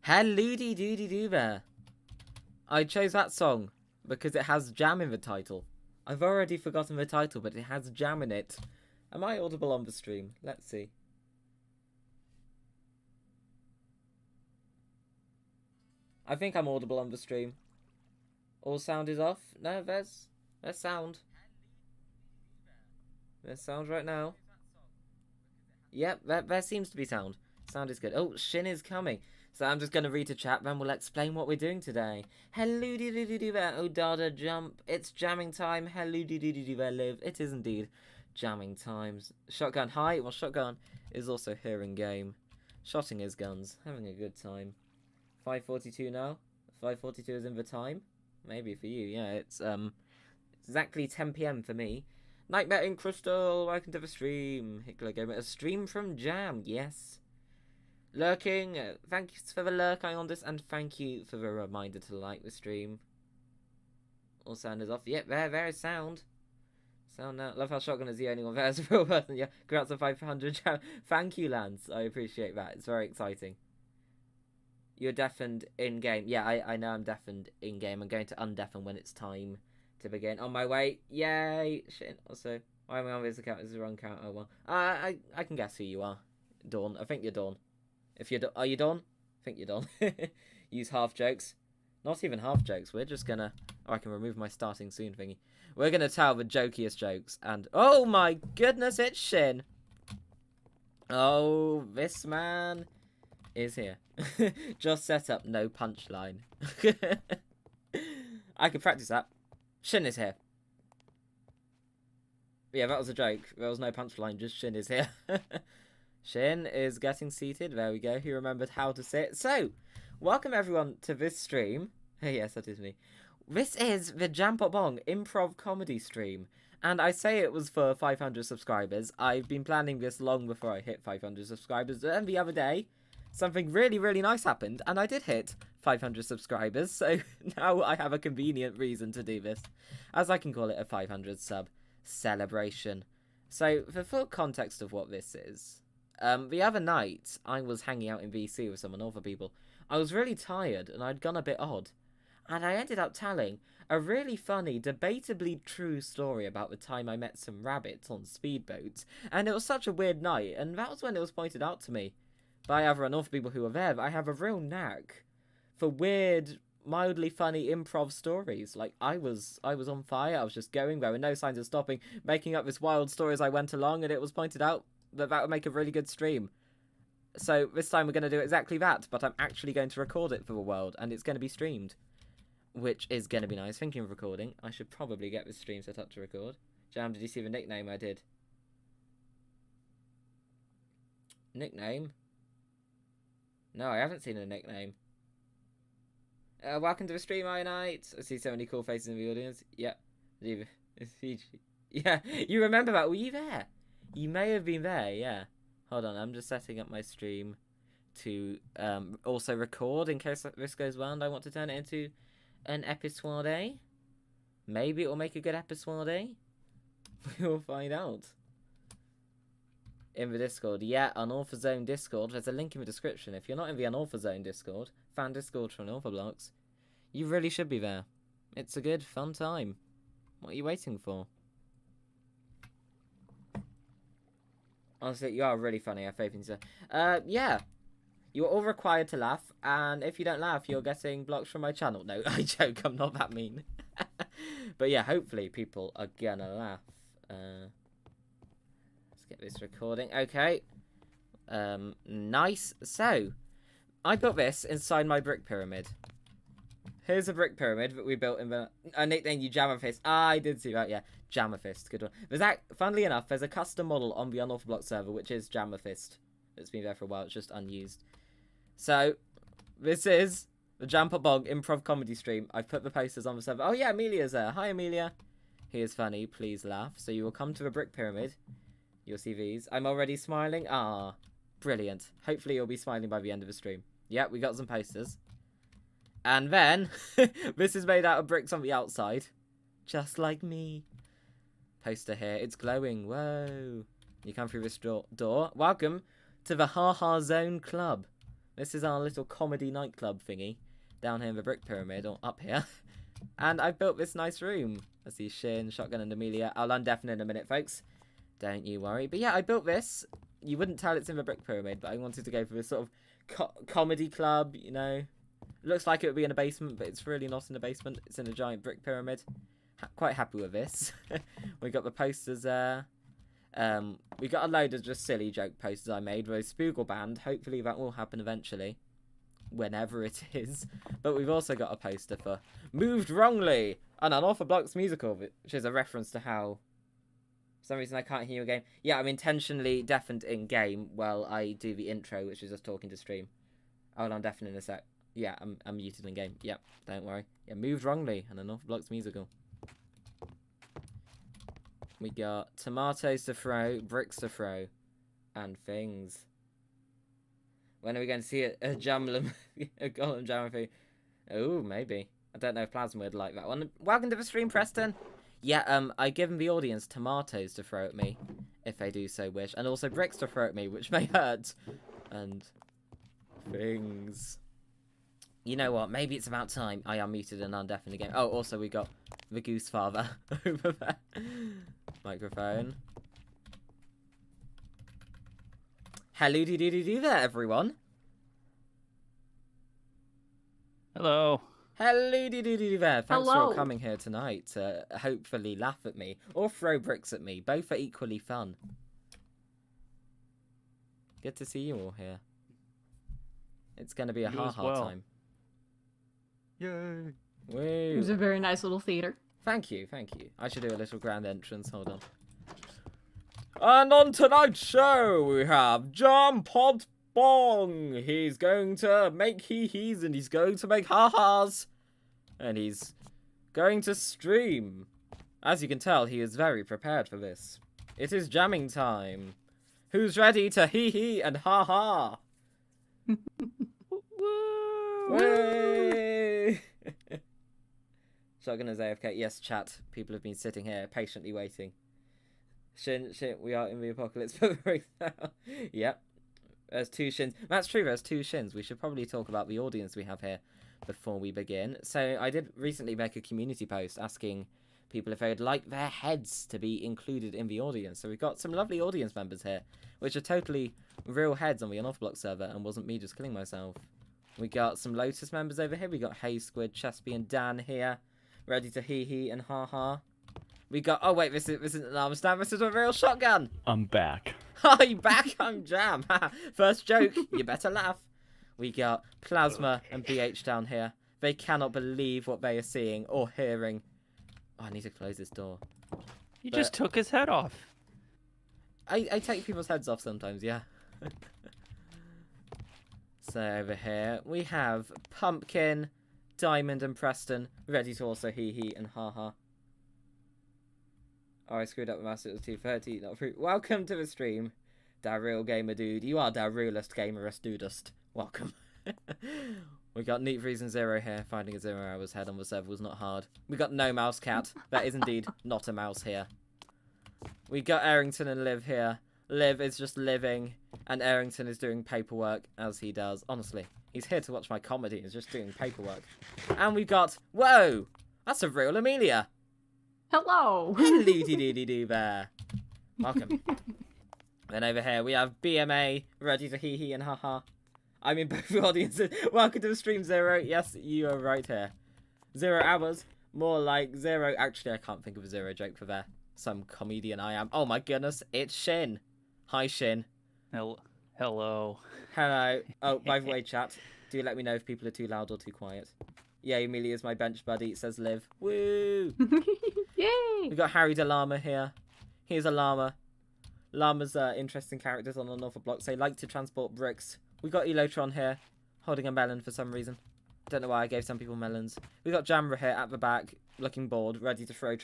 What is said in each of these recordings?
Hello-dee doody doo there. I chose that song because it has jam in the title. I've already forgotten the title, but it has jam in it. Am I audible on the stream? Let's see. I think I'm audible on the stream. All sound is off? No, there's sound. There's sound right now. Yep, there seems to be sound. Sound is good. Oh, Shin is coming. So I'm just going to read the chat, then we'll explain what we're doing today. Hello, doo there, oh Dada, jump. It's jamming time. Hello, doo there, live. It is indeed jamming times. Shotgun, hi. Well, Shotgun is also here in game. Shotting his guns, having a good time. 5:42 now. 5:42 is in the time. Maybe for you, yeah. It's exactly 10 p.m. for me. Nightmare in Crystal, welcome to the stream. Hickler Gamer, a stream from Jam, yes. Lurking, thanks for the lurk on this, and thank you for the reminder to like the stream. All sound is off. Yep, there is sound. Sound now. Love how Shotgun is the only one. There's a real person. Yeah, congrats on 500. Thank you, Lance. I appreciate that. It's very exciting. You're deafened in game. Yeah, I know I'm deafened in game. I'm going to undeafen when it's time to begin. On my way. Yay. Shit. Also, why am I on this account? This is the wrong count. Oh well. I can guess who you are. Dawn. I think you're Dawn. If you're are you Dawn? I think you're Dawn. Use half jokes. Not even half jokes. We're just gonna. Oh, I can remove my starting soon thingy. We're gonna tell the jokiest jokes. And oh my goodness, it's Shin. Oh, this man is here. Just set up, no punchline. I could practice that. Shin is here. Yeah, that was a joke. There was no punchline, just Shin is here. Shin is getting seated. There we go. He remembered how to sit. So, welcome everyone to this stream. Yes, that is me. This is the Jam Pop Bong improv comedy stream. And I say it was for 500 subscribers. I've been planning this long before I hit 500 subscribers. And the other day, something really, really nice happened. And I did hit 500 subscribers. So now I have a convenient reason to do this. As I can call it a 500 sub celebration. So, for full context of what this is. The other night, I was hanging out in VC with some other people. I was really tired, and I'd gone a bit odd. And I ended up telling a really funny, debatably true story about the time I met some rabbits on speedboats. And it was such a weird night, and that was when it was pointed out to me by other and other people who were there that I have a real knack for weird, mildly funny improv stories. Like, I was on fire, I was just going, there were no signs of stopping, making up this wild story as I went along, and it was pointed out that would make a really good stream. So this time we're going to do exactly that, but I'm actually going to record it for the world, and it's going to be streamed, which is going to be nice. Thinking of recording, I should probably get this stream set up to record. Jam, did you see the nickname I did? Nickname? No, I haven't seen a nickname. Welcome to the stream, I night. I see so many cool faces in the audience. Yeah. Yeah, you remember that? Were you there? You may have been there, yeah. Hold on, I'm just setting up my stream to also record in case this goes well and I want to turn it into an episode. Maybe it will make a good episode. We'll find out. In the Discord, yeah, Unorthoblocks Discord. There's a link in the description. If you're not in the Unorthoblocks Discord, fan Discord for Unorthoblocks, you really should be there. It's a good, fun time. What are you waiting for? Honestly, you are really funny. I have faith in you. Yeah. You're all required to laugh, and if you don't laugh, you're getting blocked from my channel. No, I joke. I'm not that mean. But yeah, hopefully people are gonna laugh. Let's get this recording. Okay. Nice. So, I built this inside my brick pyramid. Here's a brick pyramid that we built in the... I nicknamed you Jammerfist. I did see that, yeah. Jammerfist, good one. There's funnily enough, there's a custom model on the Unorthoblocks server, which is Jammerfist. It's been there for a while, it's just unused. So, this is the Jam Pop Bong improv comedy stream. I've put the posters on the server. Oh yeah, Amelia's there. Hi, Amelia. He is funny, please laugh. So you will come to the brick pyramid. You'll see these. I'm already smiling. Ah, brilliant. Hopefully you'll be smiling by the end of the stream. Yeah, we got some posters. And then, this is made out of bricks on the outside. Just like me. Poster here. It's glowing. Whoa. You come through this door. Welcome to the Ha Ha Zone Club. This is our little comedy nightclub thingy down here in the brick pyramid, or up here. And I've built this nice room. I see Shin, Shotgun, and Amelia. I'll undeafen in a minute, folks. Don't you worry. But yeah, I built this. You wouldn't tell it's in the brick pyramid, but I wanted to go for this sort of comedy club, you know. Looks like it would be in a basement, but it's really not in a basement. It's in a giant brick pyramid. Quite happy with this. We got the posters there. We got a load of just silly joke posters I made with Spoogle Band. Hopefully that will happen eventually. Whenever it is. But we've also got a poster for Moved Wrongly, an Unorthoblocks musical, which is a reference to how... For some reason I can't hear you again. Yeah, I'm intentionally deafened in-game while I do the intro, which is just talking to stream. Oh, and I'm deafened in a sec. Yeah, I'm muted in-game. Yep, don't worry. Yeah, Moved Wrongly, an Unorthoblocks musical. We got tomatoes to throw, bricks to throw, and things. When are we going to see a golem jammer? Oh, maybe. I don't know if Plasma would like that one. Welcome to the stream, Preston. Yeah, I given the audience tomatoes to throw at me, if they do so wish, and also bricks to throw at me, which may hurt, and things. You know what? Maybe it's about time I unmuted and undeafened again. Oh, also we got the Goose Father over there. Microphone. Hello, do there, everyone. Hello. Hello, do there. Thanks for coming here tonight to hopefully laugh at me or throw bricks at me. Both are equally fun. Good to see you all here. It's going to be a ha-ha time. Yay. Woo. It was a very nice little theater. Thank you, thank you. I should do a little grand entrance. Hold on. And on tonight's show, we have John Pod Bong. He's going to make hee-hees and he's going to make ha-has. And he's going to stream. As you can tell, he is very prepared for this. It is jamming time. Who's ready to hee-hee and ha-ha? Woo! Shotgun is AFK. Yes, chat. People have been sitting here patiently waiting. Shit, we are in the apocalypse. Yep. There's two shins. That's true, there's two shins. We should probably talk about the audience we have here before we begin. So I did recently make a community post asking people if they would like their heads to be included in the audience. So we've got some lovely audience members here, which are totally real heads on the Unorthoblocks server and wasn't me just killing myself. We got some Lotus members over here. We got Hey Squid, Chespy, and Dan here, ready to hee-hee and ha-ha. We got... Oh, wait, this isn't an arm stand. This is a real shotgun. I'm back. Oh, you back? I'm Jam. First joke. You better laugh. We got Plasma and BH down here. They cannot believe what they are seeing or hearing. Oh, I need to close this door. You just took his head off. I take people's heads off sometimes, yeah. So over here, we have Pumpkin, Diamond, and Preston, ready to also hee-hee and ha-ha. Oh, I screwed up the mouse. It was 2:30, not 3. Welcome to the stream, da real gamer dude. You are da realest gamerest dudest. Welcome. We got Neat Reason Zero here. Finding a 0 hours head on the server was not hard. We got No Mouse Cat. That is indeed not a mouse here. We got Errington and Liv here. Liv is just living, and Errington is doing paperwork as he does. Honestly, he's here to watch my comedy. He's just doing paperwork. And we've got... Whoa! That's a real Amelia. Hello. Hello-dee-dee-dee-doo there. Welcome. Then over here, we have BMA, ready to hee-hee and ha-ha. I'm in both audiences. Welcome to the stream, Zero. Yes, you are right here. 0 hours. More like 0. Actually, I can't think of a 0 joke for there. Some comedian I am. Oh my goodness, it's Shin. Hi, Shin. Hello. Hello. Oh, by the way, chat, do let me know if people are too loud or too quiet. Yeah, Amelia's my bench buddy, says Liv. Woo! Yay! We got Harry the Llama here. Here's a llama. Llamas are interesting characters on Unorthoblocks. They like to transport bricks. We got Elotron here, holding a melon for some reason. Don't know why I gave some people melons. We got Jamra here at the back, looking bored, ready to throw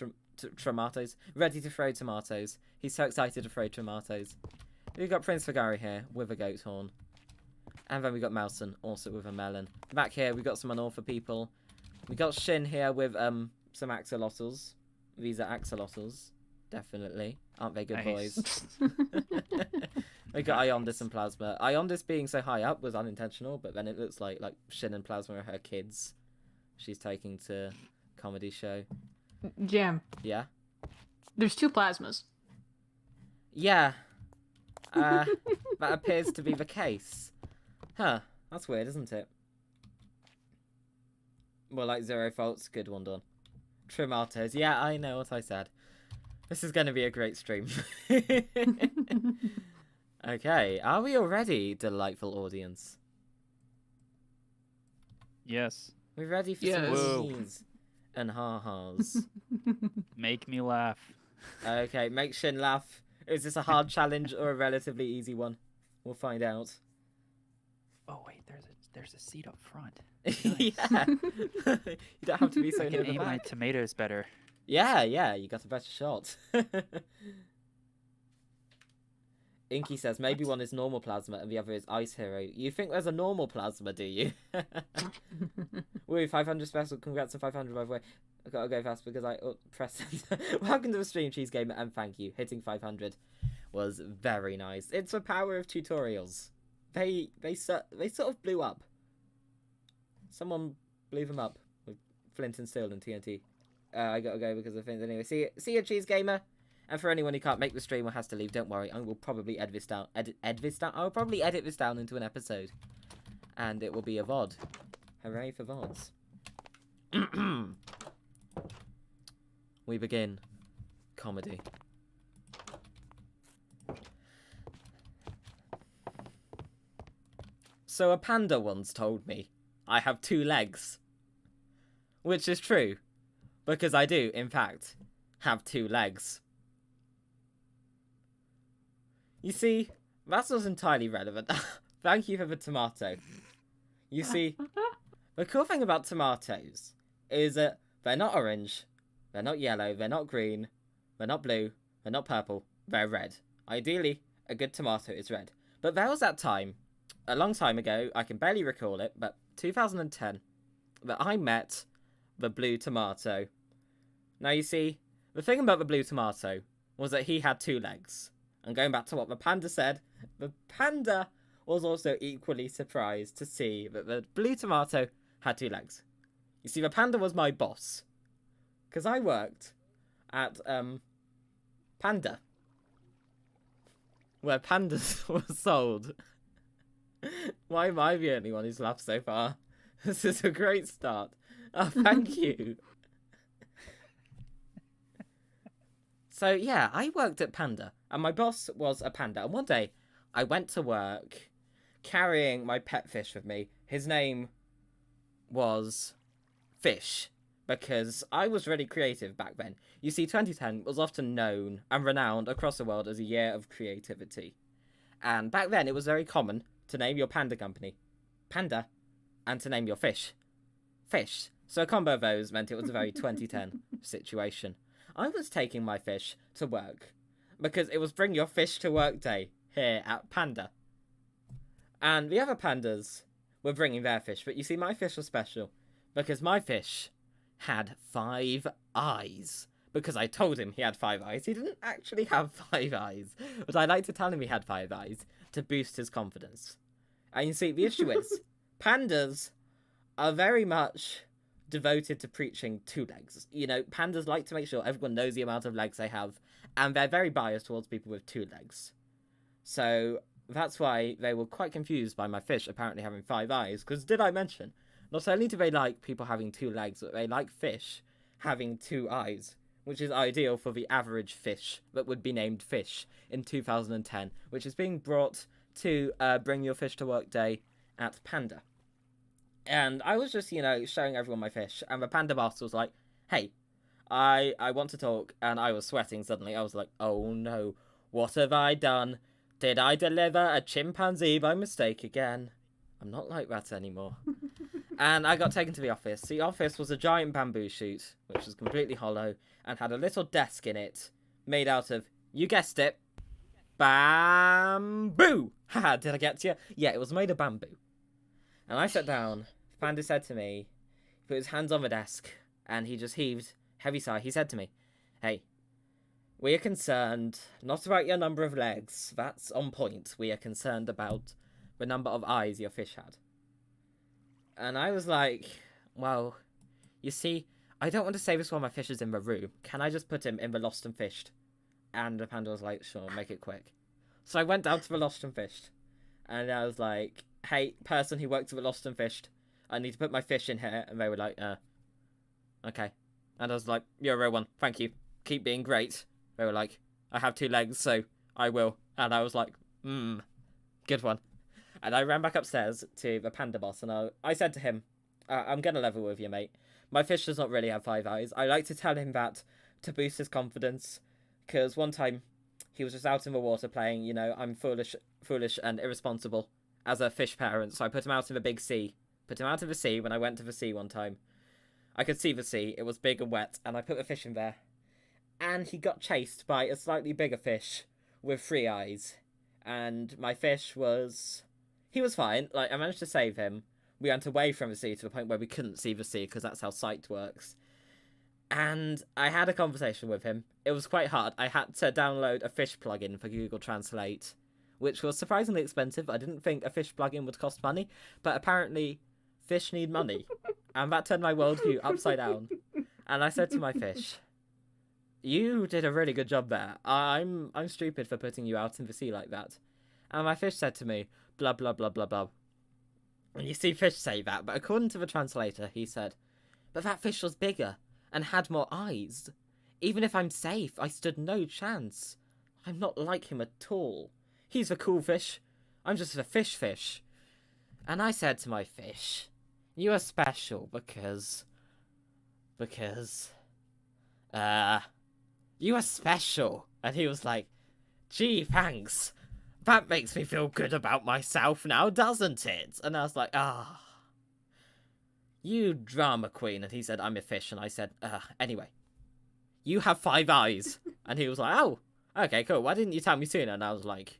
tomatoes. Ready to throw tomatoes. He's so excited to throw tomatoes. We've got Prince Fagari here with a goat horn. And then we got Mousen, also with a melon. Back here, we got some Unortho people. We got Shin here with some axolotls. These are axolotls, definitely. Aren't they good boys? We got Iondis and Plasma. Iondis being so high up was unintentional, but then it looks like Shin and Plasma are her kids. She's taking to comedy show. Jim, Yeah? there's 2 plasmas. Yeah. That appears to be the case. Huh. That's weird, isn't it? More like 0 faults. Good one done. Trimatos. Yeah, I know what I said. This is going to be a great stream. Okay, are we all ready, delightful audience? Yes. We're ready for Yes. some Whoa. scenes and ha-has. Make me laugh. Okay, make Shin laugh. Is this a hard challenge or a relatively easy one? We'll find out. Oh wait, there's a seat up front. Yeah. You don't have to be so I near can the aim my back. tomatoes better. Yeah, you got a better shot. Inky says maybe one is normal plasma and the other is ice hero. You think there's a normal plasma, do you? Woo, 500 special. Congrats on 500, by the way. I gotta go fast because I pressed. Welcome to the stream, Cheese Gamer, and thank you. Hitting 500 was very nice. It's the power of tutorials. They sort of blew up. Someone blew them up with flint and steel and TNT. I gotta go because of things. Anyway, see you, Cheese Gamer. And for anyone who can't make the stream or has to leave, don't worry. I will probably edit this down. I'll probably edit this down into an episode, and it will be a VOD. Hooray for VODs! We begin comedy. So a panda once told me I have 2 legs, which is true, because I do, in fact, have 2 legs. You see, that's not entirely relevant. Thank you for the tomato. You see, the cool thing about tomatoes is that they're not orange, they're not yellow, they're not green, they're not blue, they're not purple, they're red. Ideally, a good tomato is red. But there was that time, a long time ago, I can barely recall it, but 2010, that I met the blue tomato. Now you see, the thing about the blue tomato was that he had 2 legs. And going back to what the panda said, the panda was also equally surprised to see that the blue tomato had 2 legs. You see, the panda was my boss. Because I worked at, Panda. Where pandas were sold. Why am I the only one who's laughed so far? This is a great start. Oh, thank you. So, yeah, I worked at Panda, and my boss was a panda. And one day, I went to work carrying my pet fish with me. His name was Fish, because I was really creative back then. You see, 2010 was often known and renowned across the world as a year of creativity. And back then, it was very common to name your panda company Panda, and to name your fish Fish. So a combo of those meant it was a very 2010 situation. I was taking my fish to work because it was Bring Your Fish to Work Day here at Panda. And the other pandas were bringing their fish, but you see, my fish was special because my fish had 5 eyes. Because I told him he had 5 eyes. He didn't actually have 5 eyes, but I like to tell him he had 5 eyes to boost his confidence. And you see, the issue is, pandas are very much devoted to preaching 2 legs. You know, pandas like to make sure everyone knows the amount of legs they have, and they're very biased towards people with 2 legs. So that's why they were quite confused by my fish apparently having 5 eyes, because did I mention, not only do they like people having 2 legs, but they like fish having 2 eyes, which is ideal for the average fish that would be named Fish in 2010, which is being brought to Bring Your Fish to Work Day at Panda. And I was just, you know, showing everyone my fish, and the panda boss was like, hey, I want to talk, and I was sweating suddenly. I was like, oh no, what have I done? Did I deliver a chimpanzee by mistake again? I'm not like that anymore. And I got taken to the office. The office was a giant bamboo shoot, which was completely hollow, and had a little desk in it, made out of, you guessed it, bamboo! Haha, did I get you? Yeah, it was made of bamboo. And I sat down. Panda said to me, he put his hands on the desk, and he just heaved heavy sigh. He said to me, hey, We are concerned not about your number of legs. That's on point. We are concerned about the number of eyes your fish had. And I was like, well, you see, I don't want to say this while my fish is in the room. Can I just put him in the Lost and Fished? And the panda was like, sure, make it quick. So I went down to the Lost and Fished. And I was like, hey, person who works at the Lost and Fished, I need to put my fish in here. And they were like, okay. And I was like, you're a real one. Thank you. Keep being great. They were like, I have 2 legs, so I will. And I was like, good one. And I ran back upstairs to the panda boss, and I said to him, I'm going to level with you, mate. My fish does not really have 5 eyes. I like to tell him that to boost his confidence, because one time he was just out in the water playing, you know, I'm foolish and irresponsible as a fish parent, so I put him out in the big sea. Put him out of the sea when I went to the sea one time. I could see the sea, it was big and wet, and I put the fish in there. And he got chased by a slightly bigger fish with 3 eyes. And my fish was... He was fine. Like, I managed to save him. We went away from the sea to the point where we couldn't see the sea because that's how sight works. And I had a conversation with him. It was quite hard. I had to download a fish plugin for Google Translate, which was surprisingly expensive. I didn't think a fish plugin would cost money, but apparently fish need money. And that turned my worldview upside down. And I said to my fish, you did a really good job there. I'm stupid for putting you out in the sea like that. And my fish said to me, blah, blah, blah, blah, blah. And you see fish say that, but according to the translator, he said, but that fish was bigger and had more eyes. Even if I'm safe, I stood no chance. I'm not like him at all. He's a cool fish. I'm just a fish. And I said to my fish, you are special because, you are special. And he was like, gee, thanks. That makes me feel good about myself now, doesn't it? And I was like, you drama queen. And he said, I'm a fish. And I said, anyway, you have 5 eyes. And he was like, oh, okay, cool. Why didn't you tell me sooner? And I was like,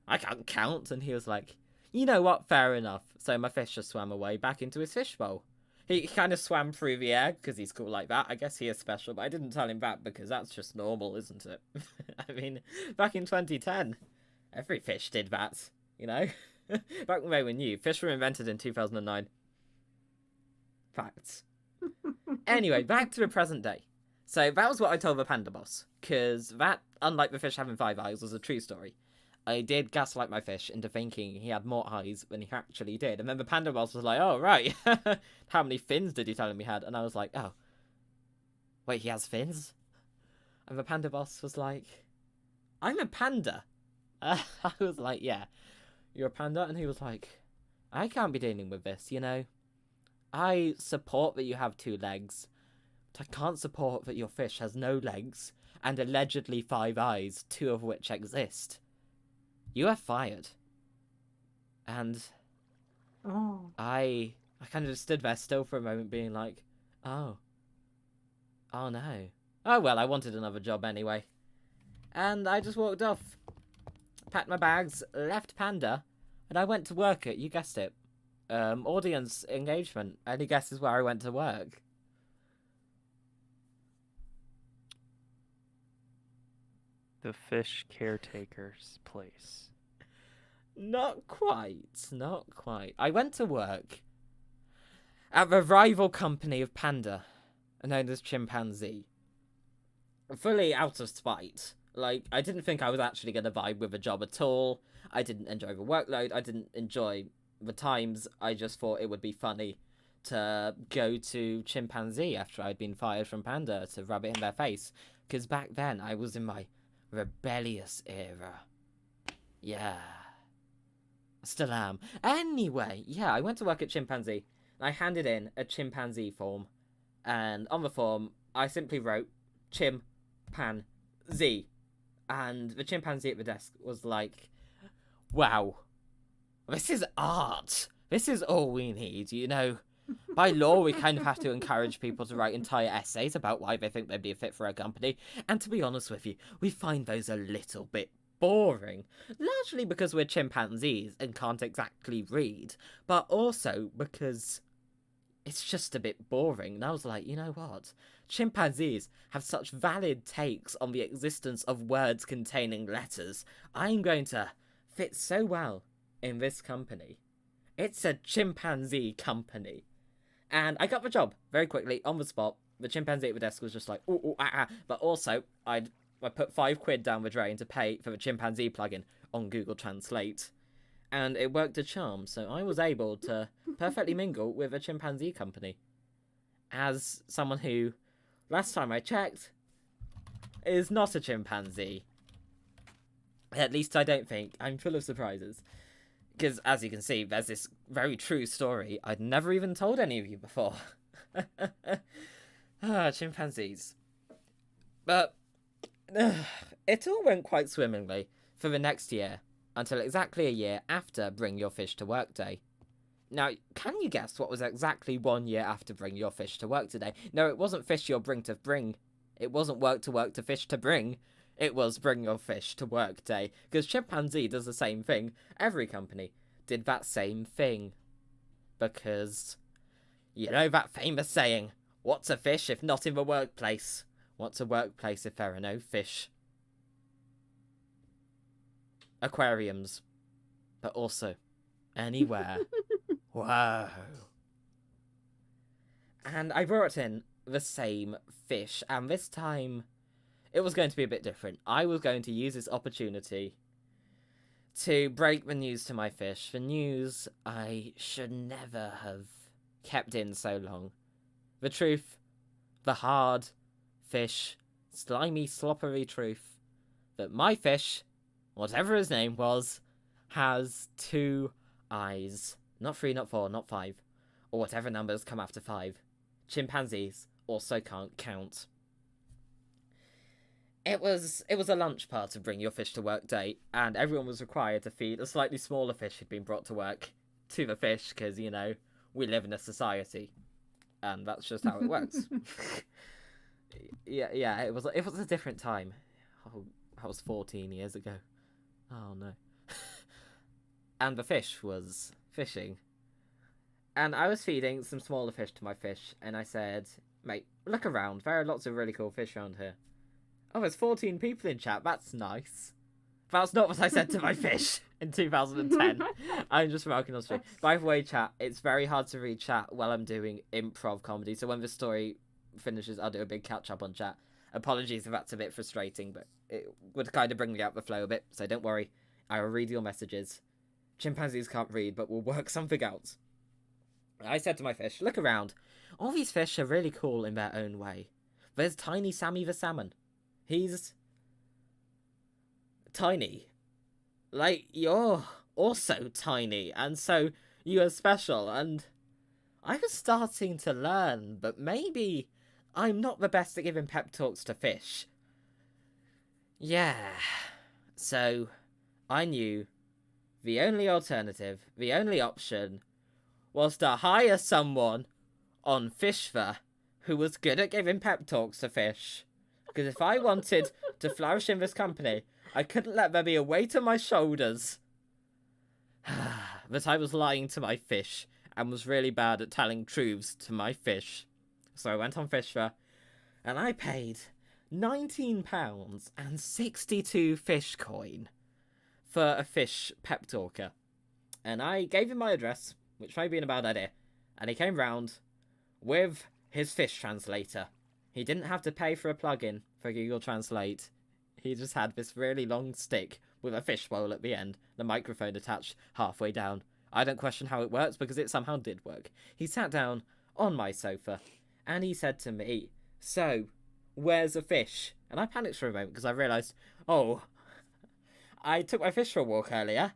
I can't count. And he was like, you know what? Fair enough. So my fish just swam away back into his fishbowl. He kind of swam through the air because he's cool like that. I guess he is special, but I didn't tell him that because that's just normal, isn't it? I mean, back in 2010, every fish did that, you know? Back when they were new. Fish were invented in 2009. Facts. Anyway, back to the present day. So that was what I told the panda boss, because that, unlike the fish having 5 eyes, was a true story. I did gaslight my fish into thinking he had more eyes than he actually did. And then the panda boss was like, oh, right. How many fins did he tell him he had? And I was like, oh. Wait, he has fins? And the panda boss was like, I'm a panda. I was like, yeah, you're a panda? And he was like, I can't be dealing with this, you know? I support that you have 2 legs, but I can't support that your fish has no legs and allegedly 5 eyes, 2 of which exist. You are fired. And I kind of just stood there still for a moment being like, oh no. Oh well, I wanted another job anyway. And I just walked off, packed my bags, left Panda, and I went to work at, you guessed it, audience engagement. Any guesses where I went to work? The fish caretaker's place. Not quite. I went to work at the rival company of Panda, known as Chimpanzee. Fully out of spite. Like, I didn't think I was actually going to vibe with the job at all. I didn't enjoy the workload. I didn't enjoy the times. I just thought it would be funny to go to Chimpanzee after I'd been fired from Panda to rub it in their face. Because back then, I was in my rebellious era. Yeah. Still am. Anyway, yeah, I went to work at Chimpanzee. I handed in a chimpanzee form. And on the form, I simply wrote Chimpanzee. And the chimpanzee at the desk was like, wow, this is art. This is all we need, you know. By law, we kind of have to encourage people to write entire essays about why they think they'd be a fit for a company. And to be honest with you, we find those a little bit boring. Largely because we're chimpanzees and can't exactly read. But also because it's just a bit boring. And I was like, you know what? Chimpanzees have such valid takes on the existence of words containing letters. I'm going to fit so well in this company. It's a chimpanzee company. And I got the job very quickly, on the spot. The chimpanzee at the desk was just like, ooh, ooh, ah, ah. But also, I put £5 down the drain to pay for the chimpanzee plugin on Google Translate. And it worked a charm, so I was able to perfectly mingle with a chimpanzee company. As someone who, last time I checked, is not a chimpanzee. At least I don't think. I'm full of surprises. Because, as you can see, there's this very true story I'd never even told any of you before. Chimpanzees. But it all went quite swimmingly for the next year, until exactly a year after Bring Your Fish to Work Day. Now, can you guess what was exactly 1 year after Bring Your Fish to Work Day? No, it wasn't Fish Your Bring to Bring. It wasn't Work to Fish to Bring. It was Bring Your Fish to Work Day. Because Chimpanzee does the same thing. Every company did that same thing. Because, you know that famous saying, what's a fish if not in the workplace? What's a workplace if there are no fish? Aquariums. But also, anywhere. Whoa. And I brought in the same fish, and this time it was going to be a bit different. I was going to use this opportunity to break the news to my fish. The news I should never have kept in so long. The truth. The hard, fish, slimy, sloppery truth. That my fish, whatever his name was, has 2 eyes. Not 3, not 4, not 5. Or whatever numbers come after 5. Chimpanzees also can't count. It was a lunch part of Bring Your Fish to Work Day, and everyone was required to feed a slightly smaller fish who'd been brought to work to the fish, because, you know, we live in a society. And that's just how it works. yeah, it was a different time. Oh, that was 14 years ago. Oh, no. And the fish was fishing. And I was feeding some smaller fish to my fish, and I said, mate, look around. There are lots of really cool fish around here. Oh, there's 14 people in chat. That's nice. That's not what I said to my fish in 2010. I'm just remarking on stream. By the way, chat, it's very hard to read chat while I'm doing improv comedy. So when the story finishes, I'll do a big catch-up on chat. Apologies if that's a bit frustrating, but it would kind of bring me out the flow a bit. So don't worry. I will read your messages. Chimpanzees can't read, but we'll work something out. I said to my fish, look around. All these fish are really cool in their own way. There's tiny Sammy the salmon. He's tiny. Like, you're also tiny, and so you are special, and I was starting to learn, but maybe I'm not the best at giving pep talks to fish. Yeah. So, I knew the only alternative, the only option, was to hire someone on Fishver who was good at giving pep talks to fish. Because if I wanted to flourish in this company, I couldn't let there be a weight on my shoulders that I was lying to my fish and was really bad at telling truths to my fish. So I went on Fishver and I paid £19 and 62 fish coin for a fish pep talker. And I gave him my address, which may be a bad idea, and he came round with his fish translator. He didn't have to pay for a plugin for Google Translate. He just had this really long stick with a fishbowl at the end, the microphone attached halfway down. I don't question how it works because it somehow did work. He sat down on my sofa and he said to me, so, where's a fish? And I panicked for a moment because I realised, oh, I took my fish for a walk earlier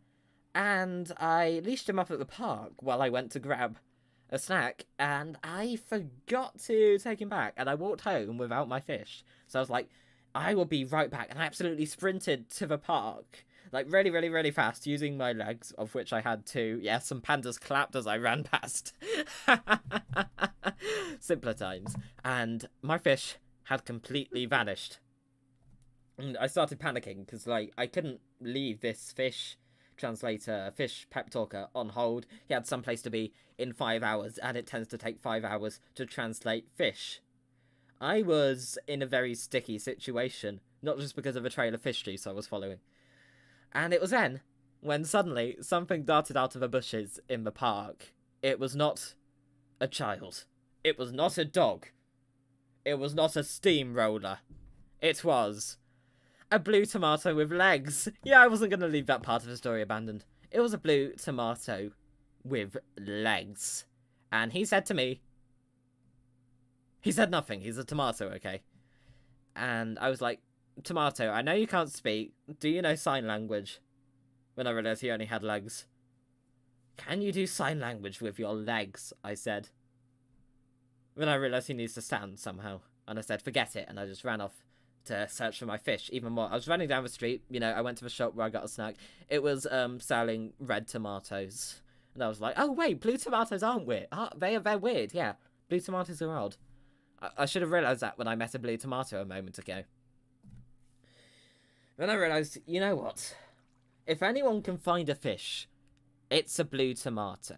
and I leashed him up at the park while I went to grab a snack, and I forgot to take him back, and I walked home without my fish. So I was like, I will be right back, and I absolutely sprinted to the park, like really, really, really fast, using my legs, of which I had 2. Yeah, some pandas clapped as I ran past. Simpler times. And my fish had completely vanished. And I started panicking, because, like, I couldn't leave this fish translator, fish pep talker on hold. He had some place to be in 5 hours, and it tends to take 5 hours to translate fish. I was in a very sticky situation, not just because of a trail of fish juice I was following. And it was then, when suddenly something darted out of the bushes in the park. It was not a child. It was not a dog. It was not a steamroller. It was a blue tomato with legs. Yeah, I wasn't going to leave that part of the story abandoned. It was a blue tomato with legs. And he said to me, he said nothing, he's a tomato, okay? And I was like, tomato, I know you can't speak. Do you know sign language? When I realised he only had legs. Can you do sign language with your legs? I said. When I realised he needs to stand somehow. And I said, forget it. And I just ran off to search for my fish even more. I was running down the street. You know, I went to the shop where I got a snack. It was selling red tomatoes. And I was like, oh, wait, blue tomatoes aren't weird. They're weird, yeah. Blue tomatoes are odd. I should have realised that when I met a blue tomato a moment ago. Then I realised, you know what? If anyone can find a fish, it's a blue tomato.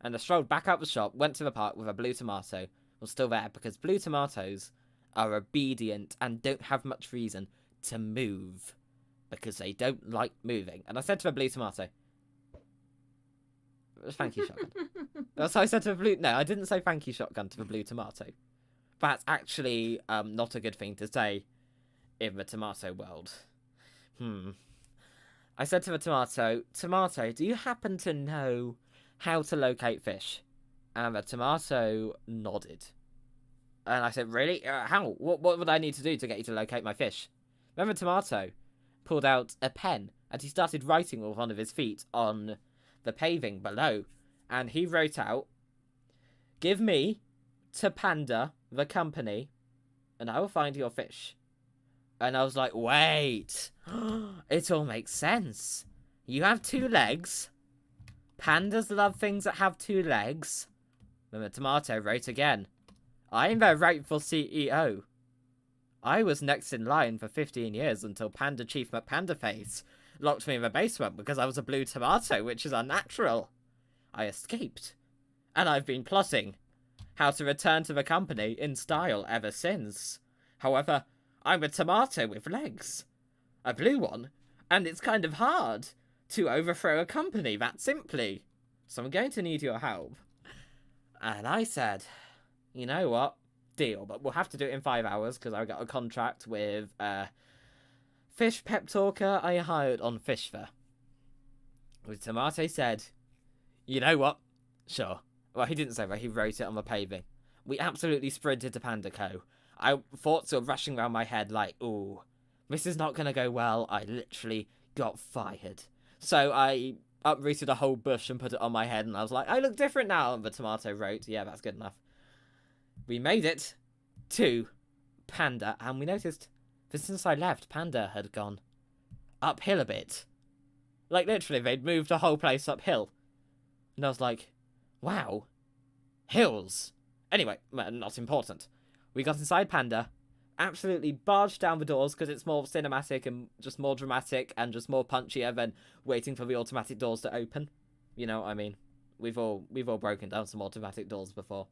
And I strolled back out the shop, went to the park with a blue tomato. Was still there because blue tomatoes are obedient and don't have much reason to move. Because they don't like moving. And I said to the blue tomato, thank you, shotgun. That's how I said to the blue... No, I didn't say thank you, shotgun to the blue tomato. That's actually not a good thing to say in the tomato world. I said to the tomato, do you happen to know how to locate fish? And the tomato nodded. And I said, really? How? What would I need to do to get you to locate my fish? Then the tomato pulled out a pen and he started writing with one of his feet on the paving below. And he wrote out, give me to Panda, the company, and I will find your fish. And I was like, wait, it all makes sense. You have 2 legs. Pandas love things that have 2 legs. Then the tomato wrote again, I'm their rightful CEO. I was next in line for 15 years until Panda Chief McPandaface locked me in the basement because I was a blue tomato, which is unnatural. I escaped. And I've been plotting how to return to the company in style ever since. However, I'm a tomato with legs. A blue one. And it's kind of hard to overthrow a company that simply. So I'm going to need your help. And I said, you know what? Deal. But we'll have to do it in 5 hours because I got a contract with fish pep talker I hired on Fishver. The tomato said, you know what? Sure. Well, he didn't say that. He wrote it on the paving. We absolutely sprinted to Panda Co. I thoughts were rushing around my head like, ooh, this is not going to go well. I literally got fired. So I uprooted a whole bush and put it on my head, and I was like, I look different now. And the tomato wrote, yeah, that's good enough. We made it to Panda, and we noticed that since I left, Panda had gone uphill a bit. Like, literally, they'd moved the whole place uphill. And I was like, wow, hills. Anyway, not important. We got inside Panda, absolutely barged down the doors because it's more cinematic and just more dramatic and just more punchier than waiting for the automatic doors to open. You know what I mean? We've all broken down some automatic doors before.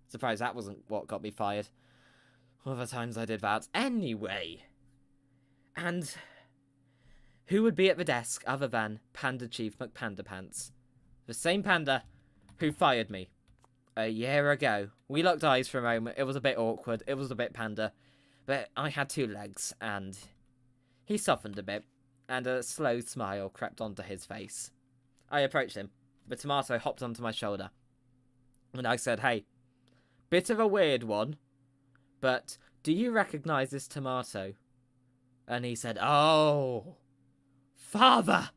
Surprised that wasn't what got me fired. Other times I did that. Anyway. And who would be at the desk other than Panda Chief McPandapants? The same panda who fired me a year ago. We locked eyes for a moment. It was a bit awkward. It was a bit panda. But I had 2 legs, and he softened a bit, and a slow smile crept onto his face. I approached him. The tomato hopped onto my shoulder. And I said, hey, bit of a weird one, but do you recognise this tomato? And he said, oh, father,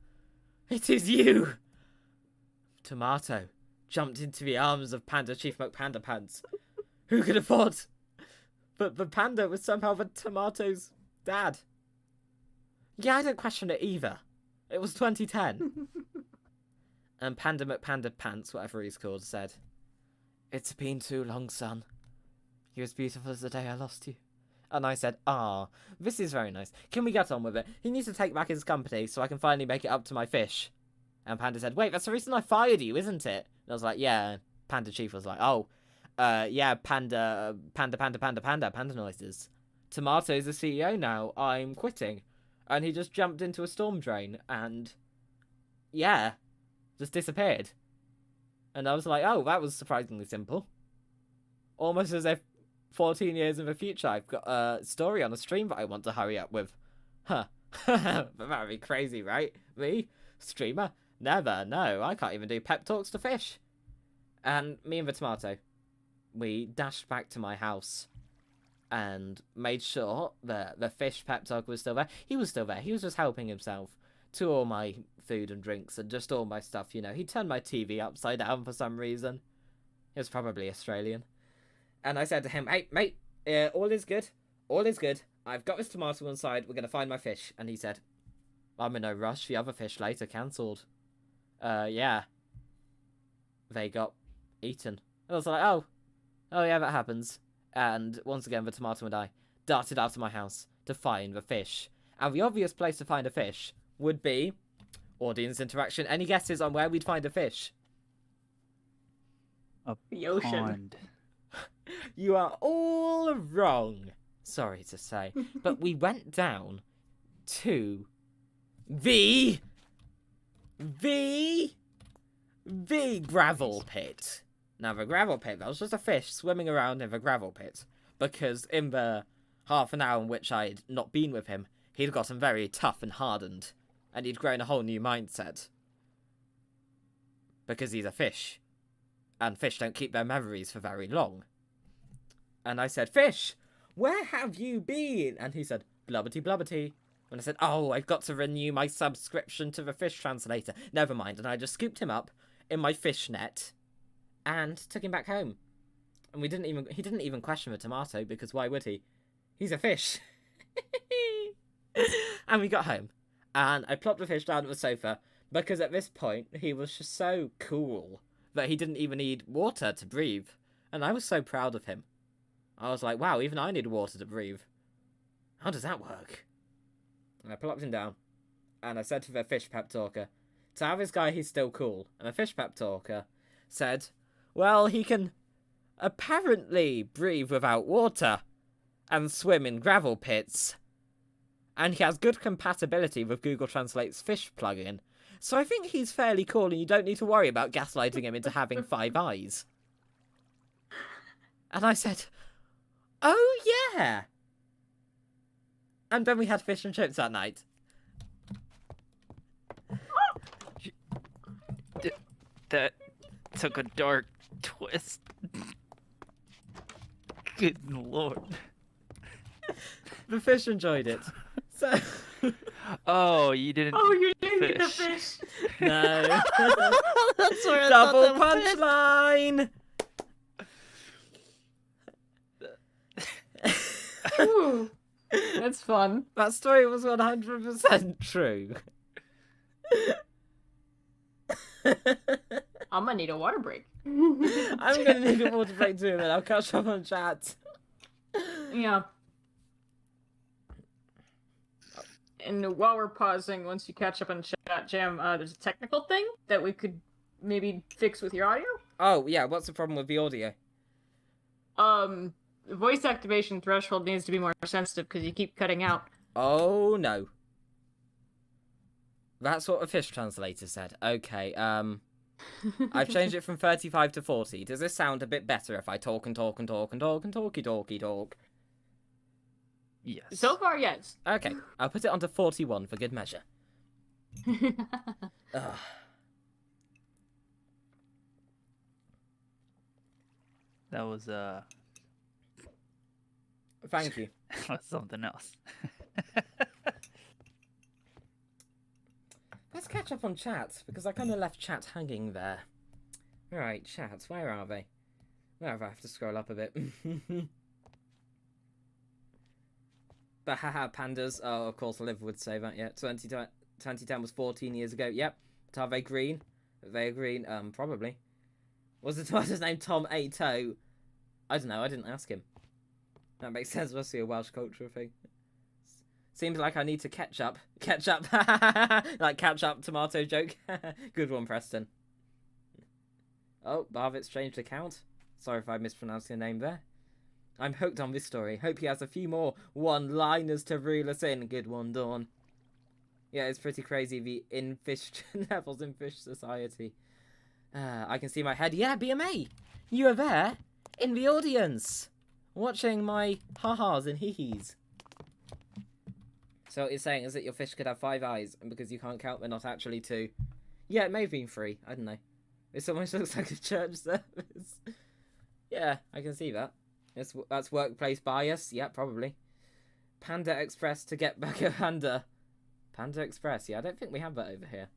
it is you. Tomato jumped into the arms of Panda Chief McPandapants. Who could have thought? But the panda was somehow the tomato's dad. Yeah, I don't question it either. It was 2010. And Panda McPandapants, whatever he's called, said, it's been too long, son. You're as beautiful as the day I lost you. And I said, this is very nice. Can we get on with it? He needs to take back his company so I can finally make it up to my fish. And Panda said, wait, that's the reason I fired you, isn't it? And I was like, yeah. Panda Chief was like, yeah, panda noises. Tomato's the CEO now. I'm quitting. And he just jumped into a storm drain and, yeah, just disappeared. And I was like, oh, that was surprisingly simple. Almost as if 14 years in the future I've got a story on a stream that I want to hurry up with. Huh. That would be crazy, right? Me? Streamer? Never. No, I can't even do pep talks to fish. And me and the tomato, we dashed back to my house and made sure that the fish pep talk was still there. He was still there. He was just helping himself to all my food and drinks and just all my stuff, you know. He turned my TV upside down for some reason. He was probably Australian. And I said to him, hey, mate, all is good. All is good. I've got this tomato on side. We're going to find my fish. And he said, I'm in no rush. The other fish later cancelled. Yeah. They got eaten. I was like, oh yeah, that happens. And once again, the tomato and I darted out of my house to find the fish. And the obvious place to find a fish would be audience interaction. Any guesses on where we'd find a fish? The ocean. Pond. You are all wrong, sorry to say. But we went down to the gravel pit. Now, the gravel pit, that was just a fish swimming around in the gravel pit. Because in the half an hour in which I'd not been with him, he'd gotten very tough and hardened. And he'd grown a whole new mindset. Because he's a fish. And fish don't keep their memories for very long. And I said, fish, where have you been? And he said, blubbity blubbity. And I said, oh, I've got to renew my subscription to the fish translator. Never mind. And I just scooped him up in my fish net and took him back home. And he didn't even question the tomato, because why would he? He's a fish. And we got home. And I plopped the fish down on the sofa, because at this point, he was just so cool that he didn't even need water to breathe. And I was so proud of him. I was like, wow, even I need water to breathe. How does that work? And I plopped him down. And I said to the fish pep talker, to have this guy, he's still cool. And the fish pep talker said, well, he can apparently breathe without water and swim in gravel pits. And he has good compatibility with Google Translate's fish plugin. So I think he's fairly cool and you don't need to worry about gaslighting him into having 5 eyes. And I said, oh yeah. And then we had fish and chips that night. That took a dark twist. Good lord. The fish enjoyed it. So... Oh, you didn't. Oh, you didn't fish. get the fish. No. That's where I Double thought that punchline. Ooh, that's fun. That story was 100% true. I'm gonna need a water break. I'm gonna need a water break too, and I'll catch up on chat. Yeah. And while we're pausing, once you catch up on chat, Jam, there's a technical thing that we could maybe fix with your audio. Oh, yeah, what's the problem with the audio? The voice activation threshold needs to be more sensitive because you keep cutting out. Oh, no. That's what a fish translator said. Okay, I've changed it from 35 to 40. Does this sound a bit better if I talk and talk and talk and talk and talky talk? Yes. So far, yes. Okay, I'll put it onto 41 for good measure. Ugh. That was Thank you. that was something else. Let's catch up on chat, because I kind of left chat hanging there. Right, chat, where are they? Where have I have to scroll up a bit? But haha, pandas. Oh, of course, Liv would say that, yeah. 2010 was 14 years ago. Yep. But are they green? Are they green? Probably. Was the tomato's name Tom Ato? I don't know, I didn't ask him. That makes sense. Must be a Welsh cultural thing. Seems like I need to catch up. Like catch up tomato joke. Good one, Preston. Oh, Barvitt's changed account. Sorry if I mispronounced your name there. I'm hooked on this story. Hope he has a few more one-liners to reel us in. Good one, Dawn. Yeah, it's pretty crazy, the in-fish levels in Fish Society. I can see my head. Yeah, BMA! You are there, in the audience, watching my ha-has and hee-hees. So what you're saying is that your fish could have 5 eyes, and because you can't count, they're not actually 2. Yeah, it may have been 3. I don't know. This almost looks like a church service. Yeah, I can see that. That's workplace bias. Yeah, probably. Panda Express to get back at Panda. Panda Express. Yeah, I don't think we have that over here.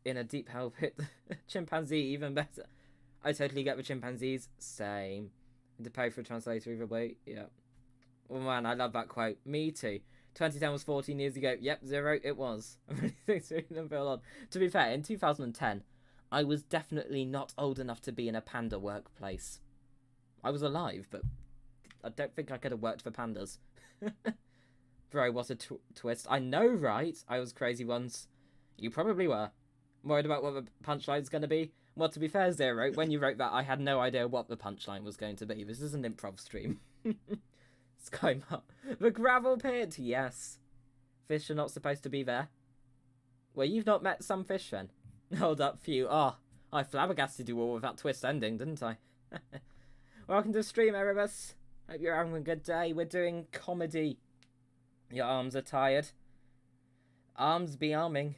In a deep hell pit. Chimpanzee, even better. I totally get the chimpanzees. Same. To pay for a translator either way. Yeah. Oh man, I love that quote. Me too. 2010 was 14 years ago. Yep, 0 it was. I really think so. To be fair, in 2010, I was definitely not old enough to be in a panda workplace. I was alive, but I don't think I could have worked for pandas. Bro, what a twist. I know, right? I was crazy once. You probably were. Worried about what the punchline's going to be? Well, to be fair, Zero, when you wrote that, I had no idea what the punchline was going to be. This is an improv stream. Skymart. The gravel pit, yes. Fish are not supposed to be there. Well, you've not met some fish then. Hold up, phew. Oh, I flabbergasted you all with that twist ending, didn't I? Welcome to the stream, Erebus. Hope you're having a good day. We're doing comedy. Your arms are tired. Arms be arming.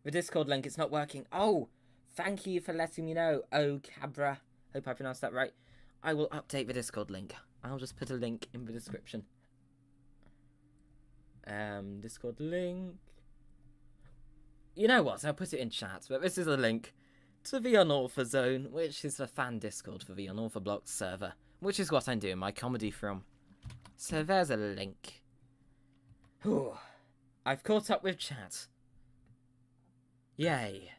The Discord link, it's not working. Oh, thank you for letting me know. Oh, Cabra. Hope I pronounced that right. I will update the Discord link. I'll just put a link in the description. Discord link. You know what? I'll put it in chat, but this is a link to the Unorthoblocks zone, which is the fan Discord for the Unorthoblocks server, which is what I'm doing my comedy from. So there's a link. Whew. I've caught up with chat. Yay.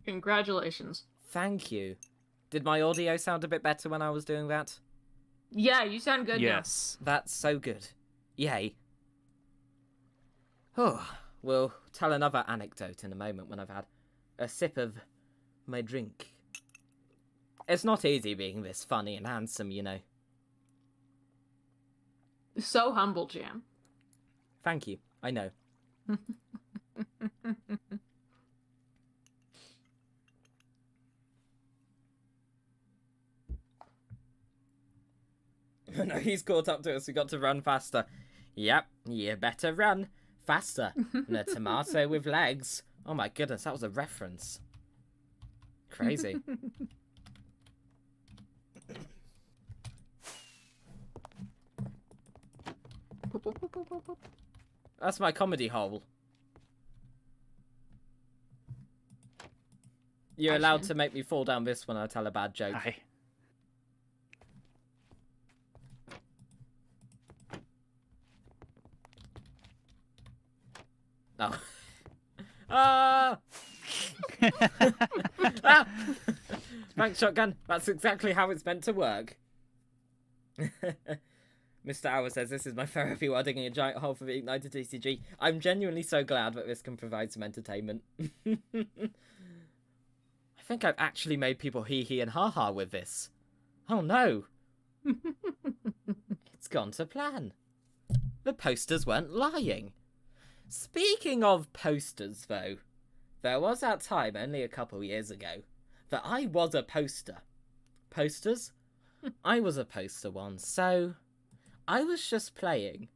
Congratulations. Thank you. Did my audio sound a bit better when I was doing that? Yeah, you sound good Yes. That's so good. Yay. Oh, we'll tell another anecdote in a moment when I've had a sip of my drink. It's not easy being this funny and handsome, you know. now. So humble, Jam. Thank you. I know. No, he's caught up to us. We got to run faster. Yep, you better run faster than a tomato with legs. Oh my goodness, that was a reference. Crazy. That's my comedy hole. You're allowed to make me fall down this when I tell a bad joke. Hi. Oh. Ah! Ah! Thanks, shotgun. That's exactly how it's meant to work. Mr. Hour says, this is my therapy while digging a giant hole for the ignited TCG. I'm genuinely so glad that this can provide some entertainment. I think I've actually made people hee-hee and ha-ha with this. Oh no. It's gone to plan. The posters weren't lying. Speaking of posters, though, there was that time only a couple years ago that I was a poster. Posters? I was a poster once, so I was just playing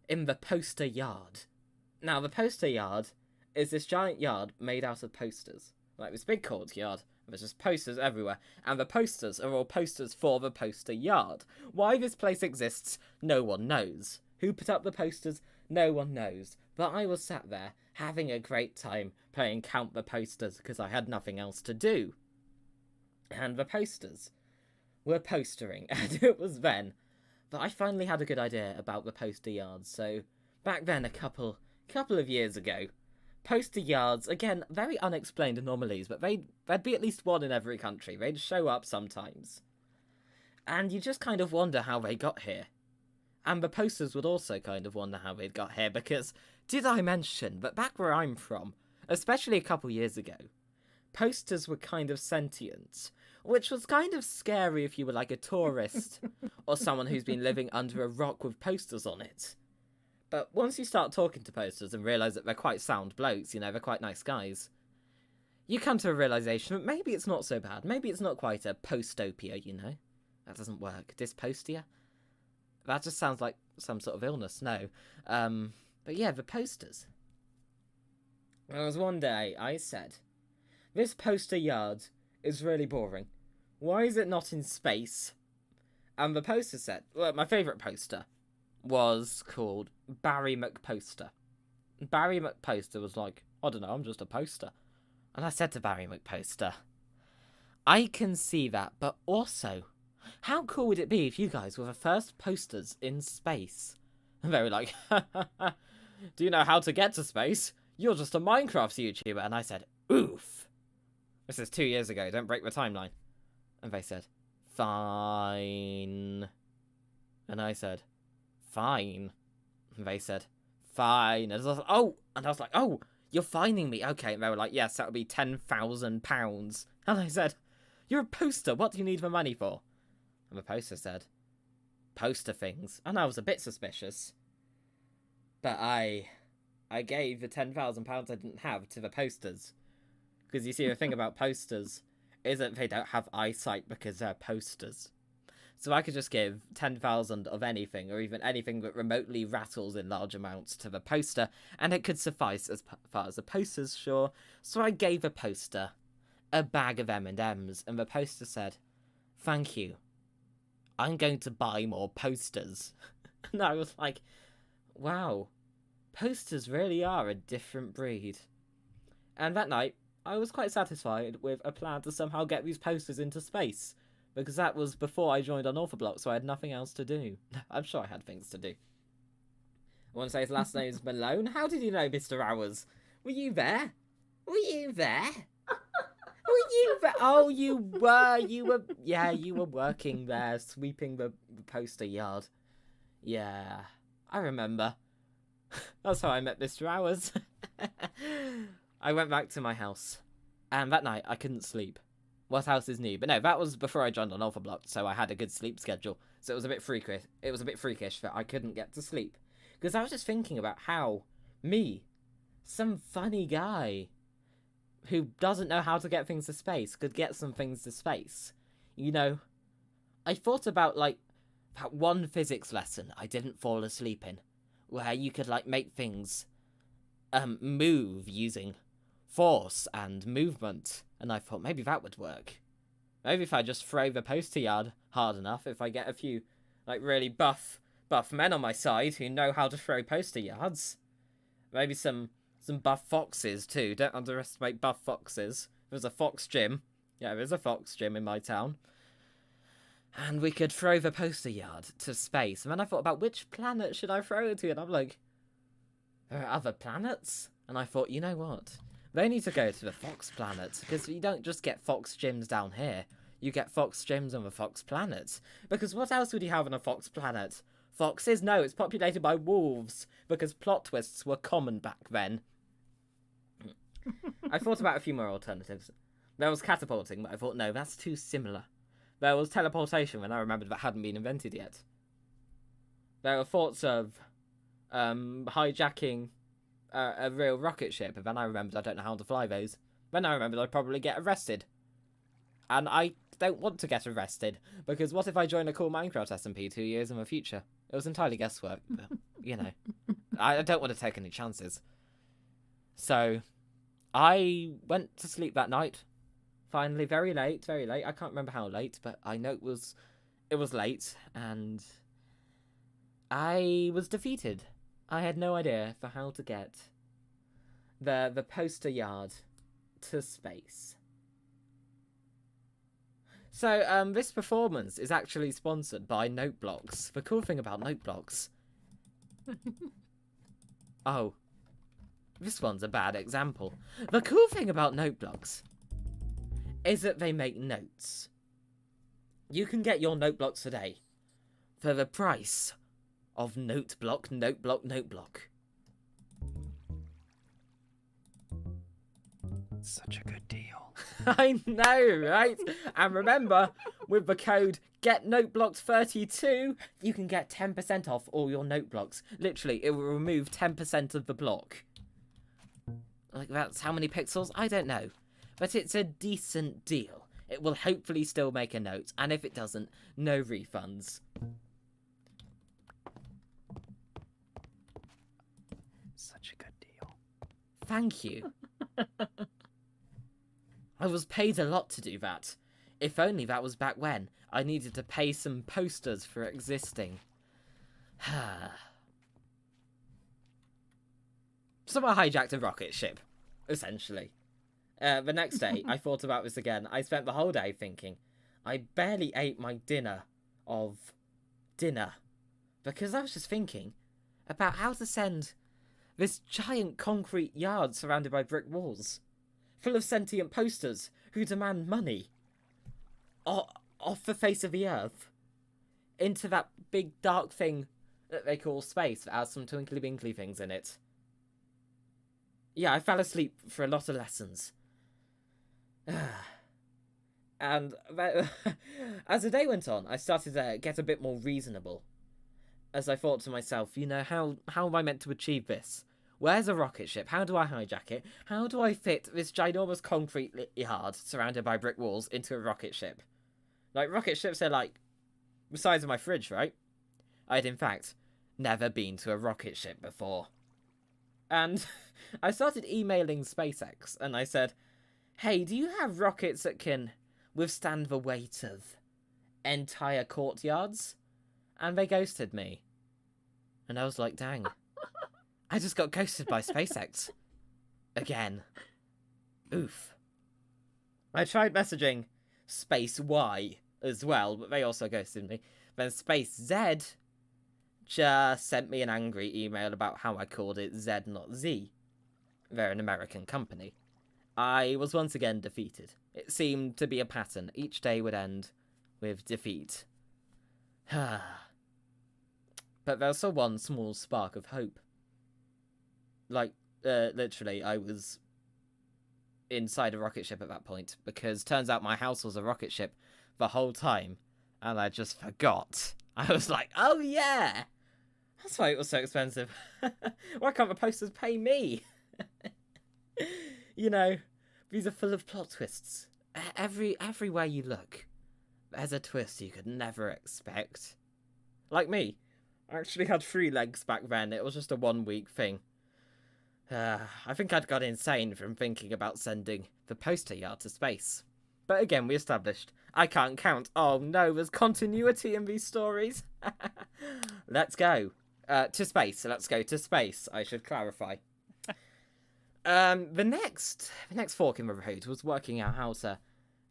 in the poster yard. Now, the poster yard is this giant yard made out of posters. Like this big courtyard, there's just posters everywhere, and the posters are all posters for the poster yard. Why this place exists, no one knows. Who put up the posters, no one knows. But I was sat there, having a great time, playing Count the Posters, because I had nothing else to do. And the posters were postering, and it was then that I finally had a good idea about the poster yards. So, back then, a couple of years ago, poster yards, again, very unexplained anomalies, but there'd be at least one in every country. They'd show up sometimes. And you just kind of wonder how they got here. And the posters would also kind of wonder how it got here, because did I mention that back where I'm from, especially a couple years ago, posters were kind of sentient, which was kind of scary if you were like a tourist or someone who's been living under a rock with posters on it. But once you start talking to posters and realise that they're quite sound blokes, you know, they're quite nice guys, you come to a realisation that maybe it's not so bad. Maybe it's not quite a postopia, you know? That doesn't work. Dyspostia? That just sounds like some sort of illness. No. But yeah, the posters. There was one day I said, this poster yard is really boring. Why is it not in space? And the poster said, well, my favourite poster was called Barry McPoster. Barry McPoster was like, I don't know, I'm just a poster. And I said to Barry McPoster, I can see that, but also, how cool would it be if you guys were the first posters in space? And they were like, do you know how to get to space? You're just a Minecraft YouTuber. And I said, oof. This is 2 years ago, don't break the timeline. And they said, fine. And I said, fine. And they said, fine. And I was like, oh, you're fining me. Okay. And they were like, yes, that would be £10,000. And I said, you're a poster. What do you need the money for? And the poster said, poster things. And I was a bit suspicious. But I gave the £10,000 I didn't have to the posters. Because you see, the thing about posters is that they don't have eyesight because they're posters. So I could just give 10,000 of anything, or even anything that remotely rattles in large amounts to the poster, and it could suffice as far as the poster's sure. So I gave a poster a bag of M&Ms, and the poster said, thank you. I'm going to buy more posters. And I was like, wow, posters really are a different breed. And that night, I was quite satisfied with a plan to somehow get these posters into space. Because that was before I joined Unorthoblocks, so I had nothing else to do. I'm sure I had things to do. I want to say his last name's Malone. How did you know, Mr. Hours? Were you there? Were you there? Were you there? Oh, you were. Yeah, you were working there, sweeping the poster yard. Yeah, I remember. That's how I met Mr. Hours. I went back to my house, and that night I couldn't sleep. What house is new? But no, that was before I joined Unorthoblocks, so I had a good sleep schedule. So it was a bit freakish. It was a bit freakish that I couldn't get to sleep, because I was just thinking about how me, some funny guy who doesn't know how to get things to space, could get some things to space. You know, I thought about like that one physics lesson I didn't fall asleep in, where you could like make things move using force and movement. And I thought, maybe that would work. Maybe if I just throw the poster yard hard enough, if I get a few, like, really buff men on my side who know how to throw poster yards. Maybe some buff foxes, too. Don't underestimate buff foxes. There's a fox gym. Yeah, there's a fox gym in my town. And we could throw the poster yard to space. And then I thought about which planet should I throw it to? And I'm like, there are other planets? And I thought, you know what? They need to go to the Fox planet, because you don't just get Fox gyms down here. You get Fox gyms on the Fox planet. Because what else would you have on a Fox planet? Foxes? No, it's populated by wolves, because plot twists were common back then. I thought about a few more alternatives. There was catapulting, but I thought, no, that's too similar. There was teleportation, when I remembered that hadn't been invented yet. There were thoughts of hijacking a real rocket ship, and then I remembered I don't know how to fly those. Then I remembered I'd probably get arrested. And I don't want to get arrested, because what if I join a cool Minecraft SMP 2 years in the future? It was entirely guesswork, but, you know. I don't want to take any chances. So, I went to sleep that night. Finally, very late. I can't remember how late, but I know it was late, and I was defeated. I had no idea for how to get the poster yard to space. So, this performance is actually sponsored by Unorthoblocks. The cool thing about Unorthoblocks... Oh. This one's a bad example. The cool thing about Unorthoblocks is that they make notes. You can get your Unorthoblocks today for the price of note block. Such a good deal. I know, right? And remember, with the code GetNoteBlocked32, you can get 10% off all your note blocks. Literally, it will remove 10% of the block. Like, that's how many pixels? I don't know. But it's a decent deal. It will hopefully still make a note, and if it doesn't, no refunds. Such a good deal. Thank you. I was paid a lot to do that. If only that was back when I needed to pay some posters for existing. So I hijacked a rocket ship, essentially. The next day, I thought about this again. I spent the whole day thinking. I barely ate my dinner because I was just thinking about how to send this giant concrete yard surrounded by brick walls, full of sentient posters who demand money, off the face of the earth, into that big dark thing that they call space that has some twinkly winkly things in it. Yeah, I fell asleep for a lot of lessons. And as the day went on, I started to get a bit more reasonable. As I thought to myself, you know, how am I meant to achieve this? Where's a rocket ship? How do I hijack it? How do I fit this ginormous concrete yard surrounded by brick walls into a rocket ship? Like, rocket ships are like the size of my fridge, right? I'd in fact never been to a rocket ship before. And I started emailing SpaceX and I said, hey, do you have rockets that can withstand the weight of entire courtyards? And they ghosted me. And I was like, dang. I just got ghosted by SpaceX. Again. Oof. I tried messaging Space Y as well, but they also ghosted me. Then Space Z just sent me an angry email about how I called it Z, not Z. They're an American company. I was once again defeated. It seemed to be a pattern. Each day would end with defeat. But there was still one small spark of hope. Like, literally, I was inside a rocket ship at that point, because turns out my house was a rocket ship the whole time, and I just forgot. I was like, oh yeah! That's why it was so expensive. Why can't the posters pay me? You know, these are full of plot twists. Everywhere you look, there's a twist you could never expect. Like me. I actually had 3 legs back then. It was just a 1-week thing. I think I'd got insane from thinking about sending the poster yard to space. But again, we established I can't count. Oh no, there's continuity in these stories. Let's go. To space. Let's go to space, I should clarify. The next fork in the road was working out how to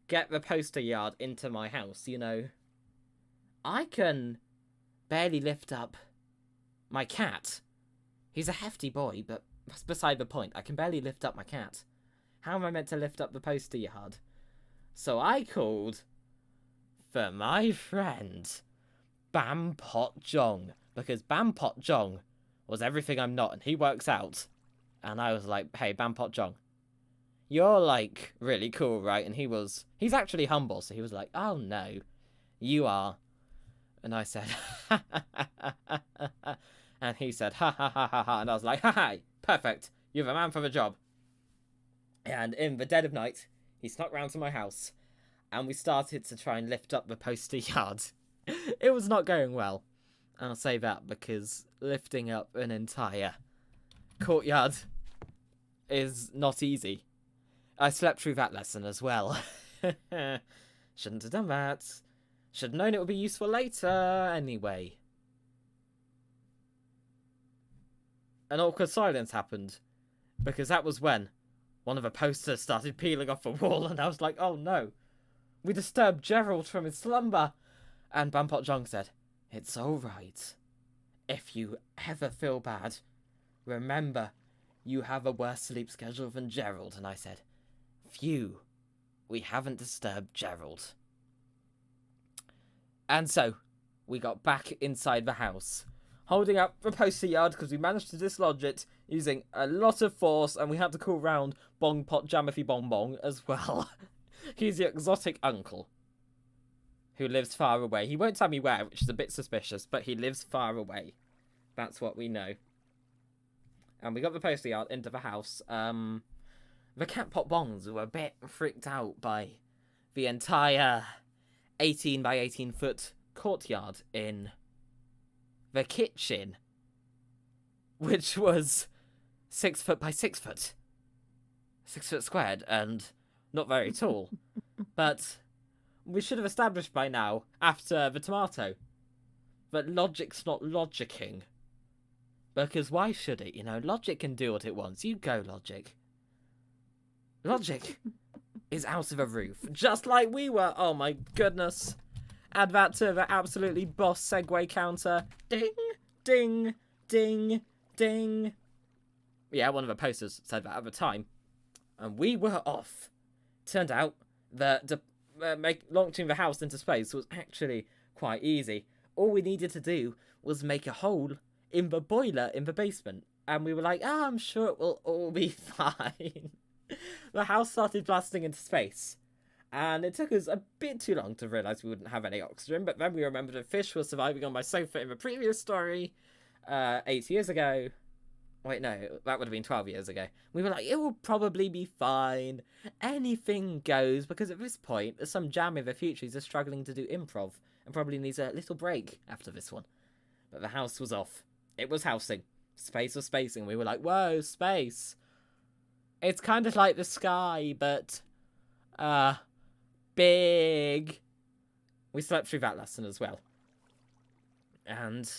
get the poster yard into my house, you know. I can barely lift up my cat. He's a hefty boy, but that's beside the point. I can barely lift up my cat. How am I meant to lift up the poster yard? So I called for my friend Bam Pot Jong, because Bam Pot Jong was everything I'm not, and he works out. And I was like, hey, Bam Pot Jong, you're like really cool, right? And he's actually humble, so he was like, oh no, you are. And I said, ha ha ha ha ha. And he said, ha ha ha ha ha. And I was like, ha ha, perfect. You're the man for the job. And in the dead of night, he snuck round to my house. And we started to try and lift up the poster yard. It was not going well. I'll say that because lifting up an entire courtyard is not easy. I slept through that lesson as well. Shouldn't have done that. Should have known it would be useful later, anyway. An awkward silence happened, because that was when one of the posters started peeling off the wall, and I was like, oh no, we disturbed Gerald from his slumber. And Bampot Jong said, it's alright. If you ever feel bad, remember, you have a worse sleep schedule than Gerald. And I said, phew, we haven't disturbed Gerald. And so, we got back inside the house, holding up the poster yard because we managed to dislodge it using a lot of force, and we had to call round Bong Pot Jamothy Bong Bong as well. He's the exotic uncle who lives far away. He won't tell me where, which is a bit suspicious, but he lives far away. That's what we know. And we got the poster yard into the house. The cat pot bongs were a bit freaked out by the entire 18 by 18 foot courtyard in the kitchen, which was 6 foot by 6 foot. 6 foot squared and not very tall. But we should have established by now, after the tomato, that logic's not logicking. Because why should it? You know, logic can do what it wants. You go, logic. Logic is out of a roof, just like we were. Oh my goodness. Add that to the absolutely boss segue counter. Ding, ding, ding, ding. Yeah, one of the posters said that at the time. And we were off. Turned out that launching the house into space was actually quite easy. All we needed to do was make a hole in the boiler in the basement. And we were like, I'm sure it will all be fine. The house started blasting into space. And it took us a bit too long to realise we wouldn't have any oxygen. But then we remembered a fish was surviving on my sofa in the previous story 8 years ago. Wait, no, that would have been 12 years ago. We were like, it will probably be fine. Anything goes, because at this point, there's some jam in the future. He's just struggling to do improv and probably needs a little break after this one. But the house was off. It was housing. Space was spacing. We were like, whoa, space. It's kind of like the sky, but, big. We slept through that lesson as well. And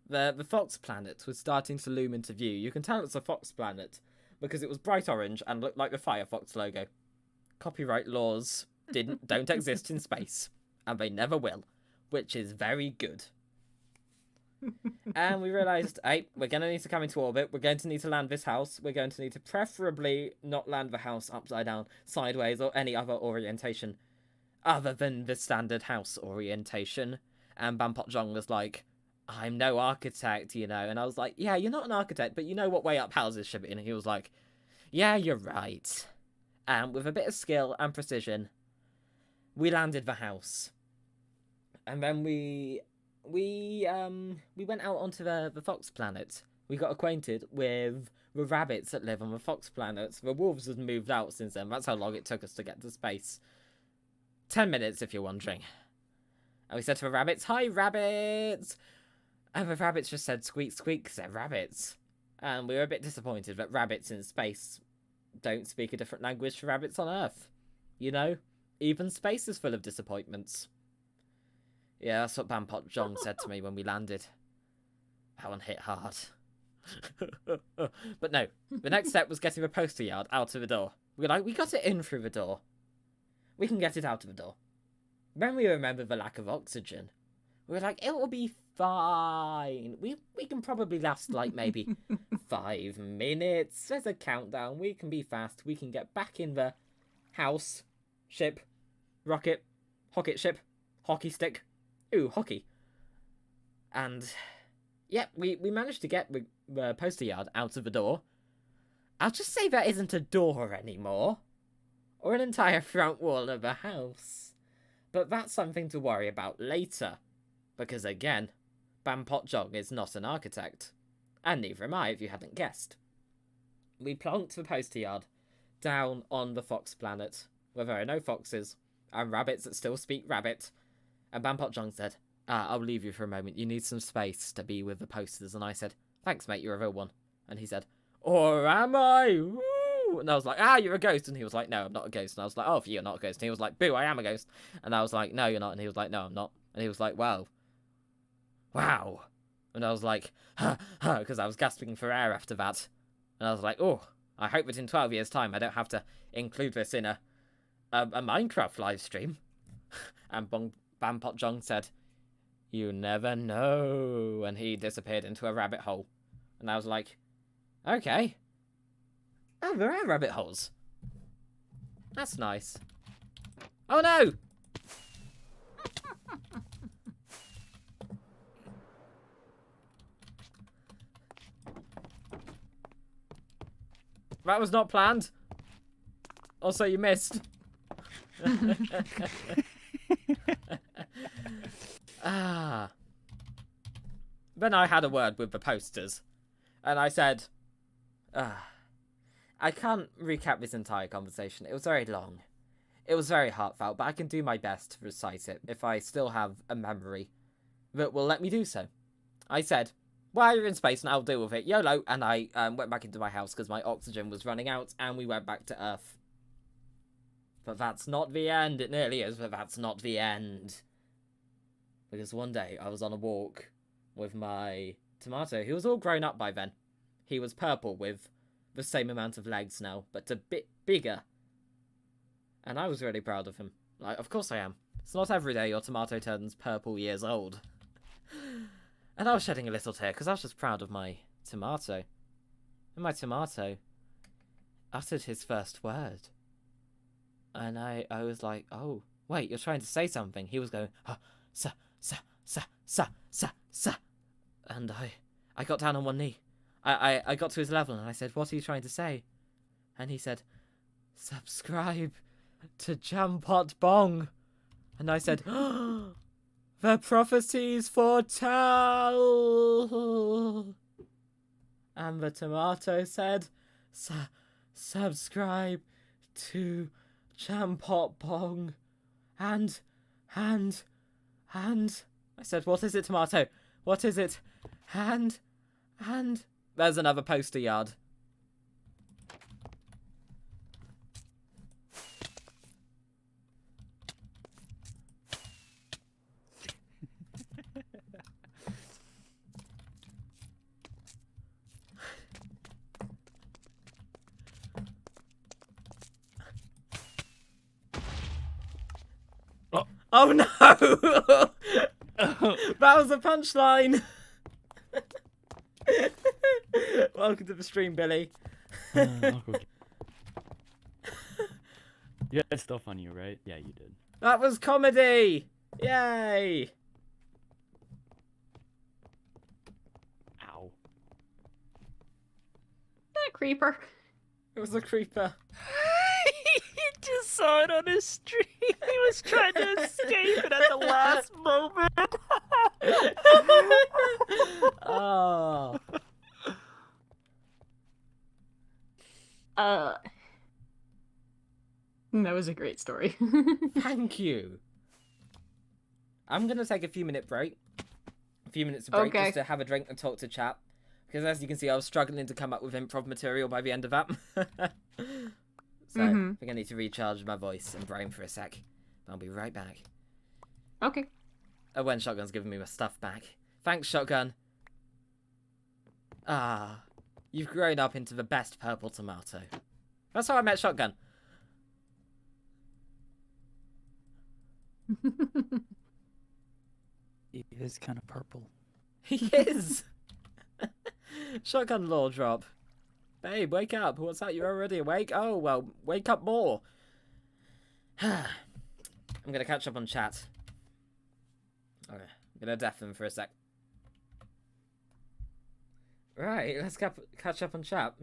the Fox planet was starting to loom into view. You can tell it's a Fox planet because it was bright orange and looked like the Firefox logo. Copyright laws don't exist in space, and they never will, which is very good. And we realised, hey, we're going to need to come into orbit. We're going to need to land this house. We're going to need to preferably not land the house upside down, sideways, or any other orientation other than the standard house orientation. And Bampot Jong was like, I'm no architect, you know. And I was like, yeah, you're not an architect, but you know what way up houses should be. And he was like, yeah, you're right. And with a bit of skill and precision, we landed the house. And then we went out onto the Fox planet. We got acquainted with the rabbits that live on the Fox planet. The wolves had moved out since then. That's how long it took us to get to space. 10 minutes, if you're wondering. And we said to the rabbits, hi, rabbits! And the rabbits just said squeak, squeak, because they're rabbits. And we were a bit disappointed that rabbits in space don't speak a different language to rabbits on Earth. You know? Even space is full of disappointments. Yeah, that's what Bampot Jong said to me when we landed. That one hit hard. But no, the next step was getting the poster yard out of the door. We were like, we got it in through the door. We can get it out of the door. Then we remembered the lack of oxygen. We were like, it will be fine. We can probably last like maybe 5 minutes. There's a countdown. We can be fast. We can get back in the house, ship, rocket ship, hockey stick. Ooh, hockey. And, yeah, we managed to get the poster yard out of the door. I'll just say that isn't a door anymore. Or an entire front wall of a house. But that's something to worry about later. Because, again, Bampot Jong is not an architect. And neither am I, if you hadn't guessed. We plonked the poster yard down on the Fox planet, where there are no foxes, and rabbits that still speak rabbit. And Bampot Jong said, I'll leave you for a moment. You need some space to be with the posters. And I said, thanks, mate, you're a real one. And he said, or am I? Woo! And I was like, you're a ghost. And he was like, no, I'm not a ghost. And I was like, oh, you're not a ghost. And he was like, boo, I am a ghost. And I was like, no, you're not. And he was like, no, I'm not. And he was like, wow. And I was like, because I was gasping for air after that. And I was like, oh, I hope that in 12 years' time I don't have to include this in a Minecraft live stream. And Bampot Jong said, you never know. And he disappeared into a rabbit hole. And I was like, okay. Oh, there are rabbit holes. That's nice. Oh no! That was not planned. Also, you missed. Ah. Then I had a word with the posters. And I said, I can't recap this entire conversation. It was very long. It was very heartfelt, but I can do my best to recite it if I still have a memory that will let me do so. I said, well, you're in space and I'll deal with it. YOLO. And I went back into my house because my oxygen was running out and we went back to Earth. But that's not the end. It nearly is, but that's not the end. Because one day I was on a walk with my tomato, who was all grown up by then. He was purple with the same amount of legs now, but a bit bigger. And I was really proud of him. Like, of course I am. It's not every day your tomato turns purple years old. And I was shedding a little tear because I was just proud of my tomato. And my tomato uttered his first word. And I was like, oh, wait, you're trying to say something. He was going, sa. And I got down on one knee. I got to his level and I said, what are you trying to say? And he said, subscribe to Jampot Bong. And I said, oh, the prophecies foretell. And the tomato said, subscribe to Jampot Bong. And I said, what is it, tomato? What is it? And there's another poster yard. Oh no! That was a punchline! Welcome to the stream, Billy. You had stuff on you, right? Yeah, you did. That was comedy! Yay! Ow. That creeper. It was a creeper. He just saw it on his stream. He was trying to escape it at the last moment. Oh. That was a great story. Thank you. I'm going to take a few minute break. A few minutes of break Okay. just to have a drink and talk to chat. Because as you can see, I was struggling to come up with improv material by the end of that. So, I think I need to recharge my voice and brain for a sec. I'll be right back. Okay. Oh, when Shotgun's giving me my stuff back. Thanks, Shotgun. Ah, you've grown up into the best purple tomato. That's how I met Shotgun. He is kind of purple. He is! Shotgun law drop. Babe, wake up. What's that? You're already awake? Oh, well, wake up more. I'm going to catch up on chat. Okay, I'm going to deafen for a sec. Right, let's catch up on chat.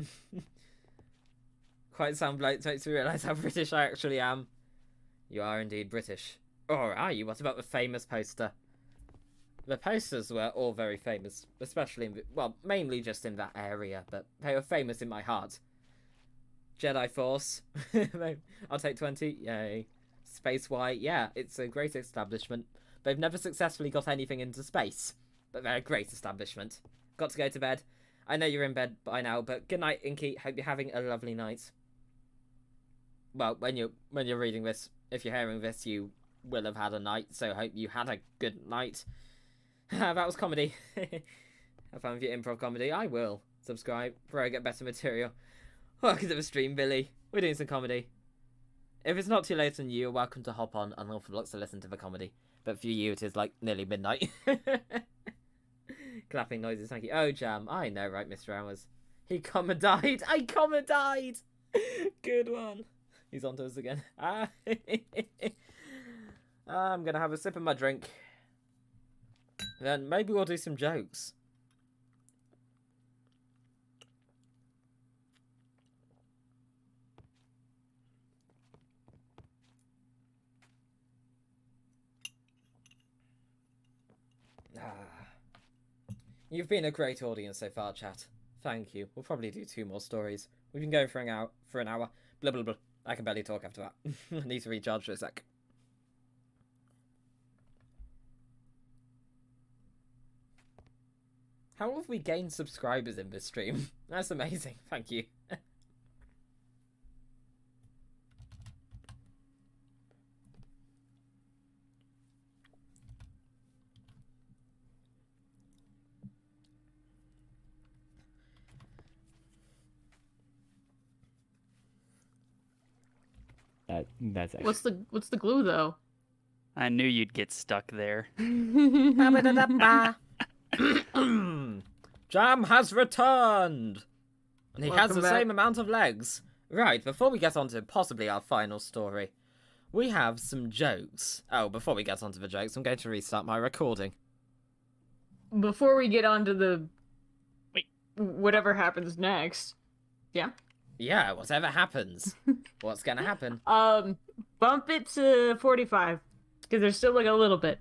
Quite sound like it makes me realise how British I actually am. You are indeed British. Or are you? What about the famous poster? The posters were all very famous, especially in, well, mainly just in that area, but they were famous in my heart. Jedi Force. I'll take 20. Yay. Space White. Yeah, it's a great establishment. They've never successfully got anything into space, but they're a great establishment. Got to go to bed. I know you're in bed by now, but good night, Inky. Hope you're having a lovely night. Well, when you're reading this, if you're hearing this, you will have had a night, so hope you had a good night. That was comedy. Have fun with your improv comedy. I will. Subscribe before I get better material. Welcome to the stream, Billy. We're doing some comedy. If it's not too late on you, you're welcome to hop on Unorthoblocks to listen to the comedy. But for you, it is like nearly midnight. Clapping noises, thank you. Oh, Jam. I know, right, Mr. Hours. He comma died. I comma died. Good one. He's onto us again. I'm going to have a sip of my drink. Then maybe we'll do some jokes. You've been a great audience so far, chat. Thank you. We'll probably do 2 more stories. We've been going for an hour. Blah, blah, blah. I can barely talk after that. I need to recharge for a sec. How have we gained subscribers in this stream? That's amazing. Thank you. That's actually... What's the glue though? I knew you'd get stuck there. Jam has returned! And he has Welcome the back. same amount of legs. Right, before we get on to possibly our final story, we have some jokes. Oh, before we get on to the jokes, I'm going to restart my recording. Before we get on to the Wait. whatever happens next. Yeah. Yeah, whatever happens. What's gonna happen? Bump it to 45 because there's still like a little bit.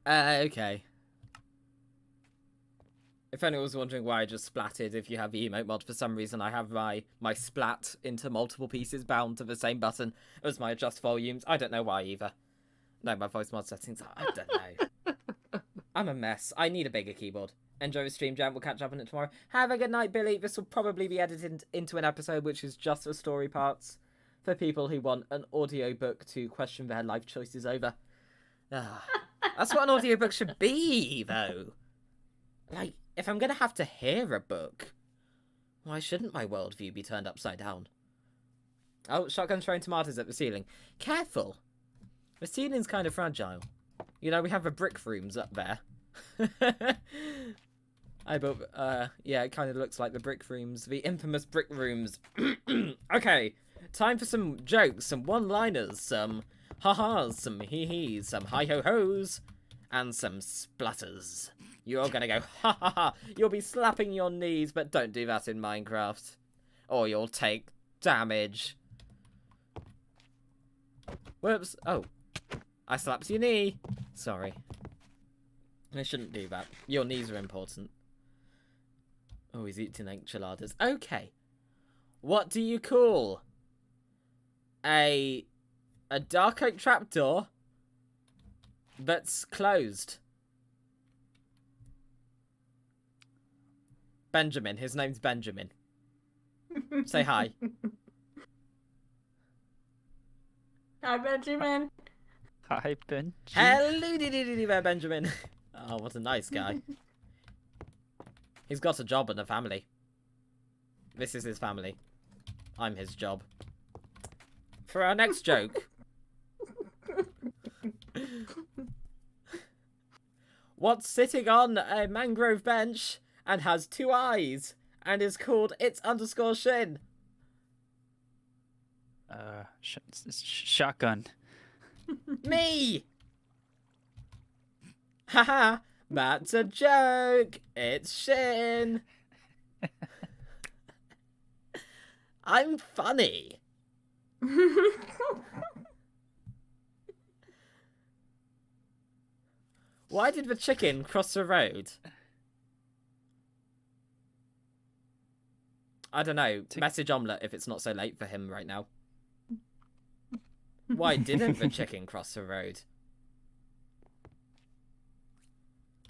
Okay. If anyone was wondering why I just splatted, if you have the emote mod, for some reason I have my splat into multiple pieces bound to the same button as my adjust volumes. I don't know why either. No, my voice mod settings, I don't know. I'm a mess. I need a bigger keyboard. Enjoy the stream, Jam. We'll catch up on it tomorrow. Have a good night, Billy. This will probably be edited into an episode which is just for story parts for people who want an audiobook to question their life choices over. That's what an audiobook should be, though. Like, if I'm going to have to hear a book, why shouldn't my worldview be turned upside down? Oh, shotgun throwing tomatoes at the ceiling. Careful. The ceiling's kind of fragile. You know, we have the brick rooms up there. Yeah, it kind of looks like the brick rooms. The infamous brick rooms. Okay, time for some jokes, some one-liners, some ha-has, some hee-hees, some hi-ho-hos, and some splutters. You're gonna go ha-ha-ha. You'll be slapping your knees, but don't do that in Minecraft, or you'll take damage. Whoops. Oh, I slapped your knee. Sorry. I shouldn't do that. Your knees are important. Oh, he's eating enchiladas. Okay. What do you call a dark oak trapdoor that's closed? Benjamin. His name's Benjamin. Say hi. Hi, Benjamin. Hi, Ben. Hello, there, Benjamin. Oh, what a nice guy. He's got a job and a family. This is his family. I'm his job. For our next joke. What's sitting on a mangrove bench and has 2 eyes and is called It's_Shin? Shotgun. Me! Haha! That's a joke! It's Shin! I'm funny! Why did the chicken cross the road? I don't know. Message Omelette if it's not so late for him right now. Why didn't the chicken cross the road?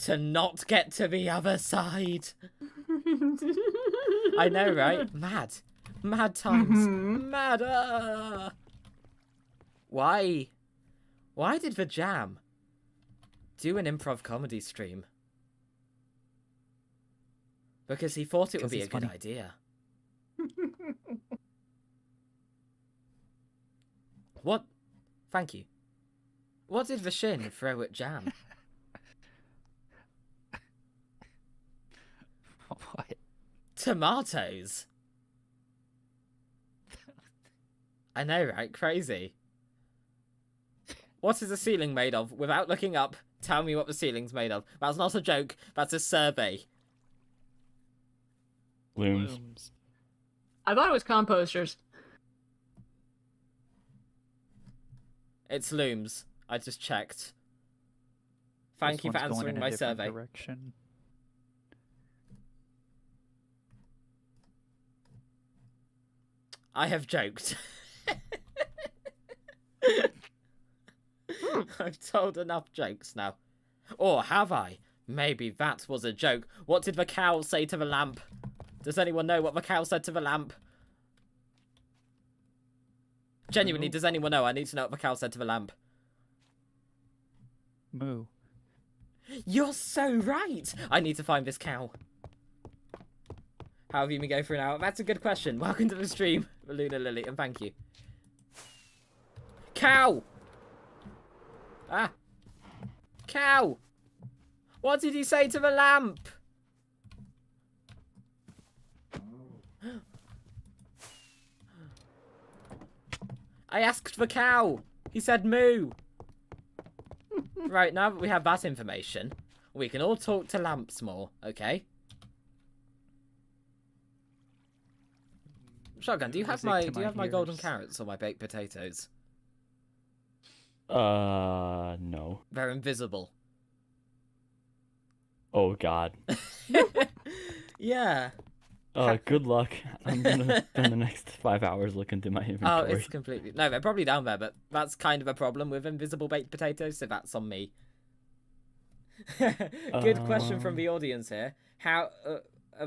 To not get to the other side. I know, right? Mad. Mad times. Madder. Why did the Jam do an improv comedy stream? Because he thought it would be a good idea. What? Thank you. What did the Shin throw at Jam? What? Tomatoes. I know, right? Crazy. What is the ceiling made of? Without looking up, tell me what the ceiling's made of. That's not a joke. That's a survey. Looms. I thought it was composters. It's looms. I just checked. Thank you for This one's going answering in a my different survey. Direction. I have joked. I've told enough jokes now. Or have I? Maybe that was a joke. What did the cow say to the lamp? Does anyone know what the cow said to the lamp? Genuinely, does anyone know? I need to know what the cow said to the lamp. Moo. You're so right! I need to find this cow. How have you been going for an hour? That's a good question. Welcome to the stream, Luna Lily, and thank you. Cow! Ah. Cow! What did he say to the lamp? I asked the cow. He said moo. Right, now that we have that information, we can all talk to lamps more, okay? Shotgun, do you have my golden carrots or my baked potatoes? No. They're invisible. Oh God. Yeah. Good luck. I'm gonna spend the next 5 hours looking through my Oh, inventory. it's completely... No, they're probably down there, but that's kind of a problem with invisible baked potatoes, so that's on me. Good question from the audience here. How...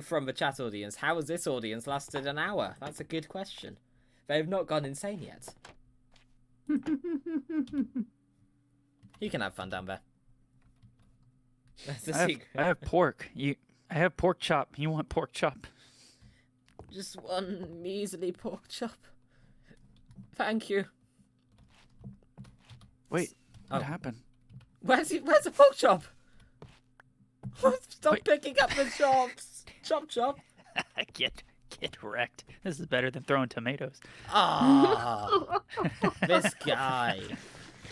from the chat audience. How has this audience lasted an hour? That's a good question. They've not gone insane yet. You can have fun down there. That's the secret. I have pork. I have pork chop. You want pork chop? Just one measly pork chop. Thank you. Wait, what Oh. happened? Where's the pork chop? Stop Wait. picking up the chops. Chop chop. Get wrecked. This is better than throwing tomatoes. Ah, this guy.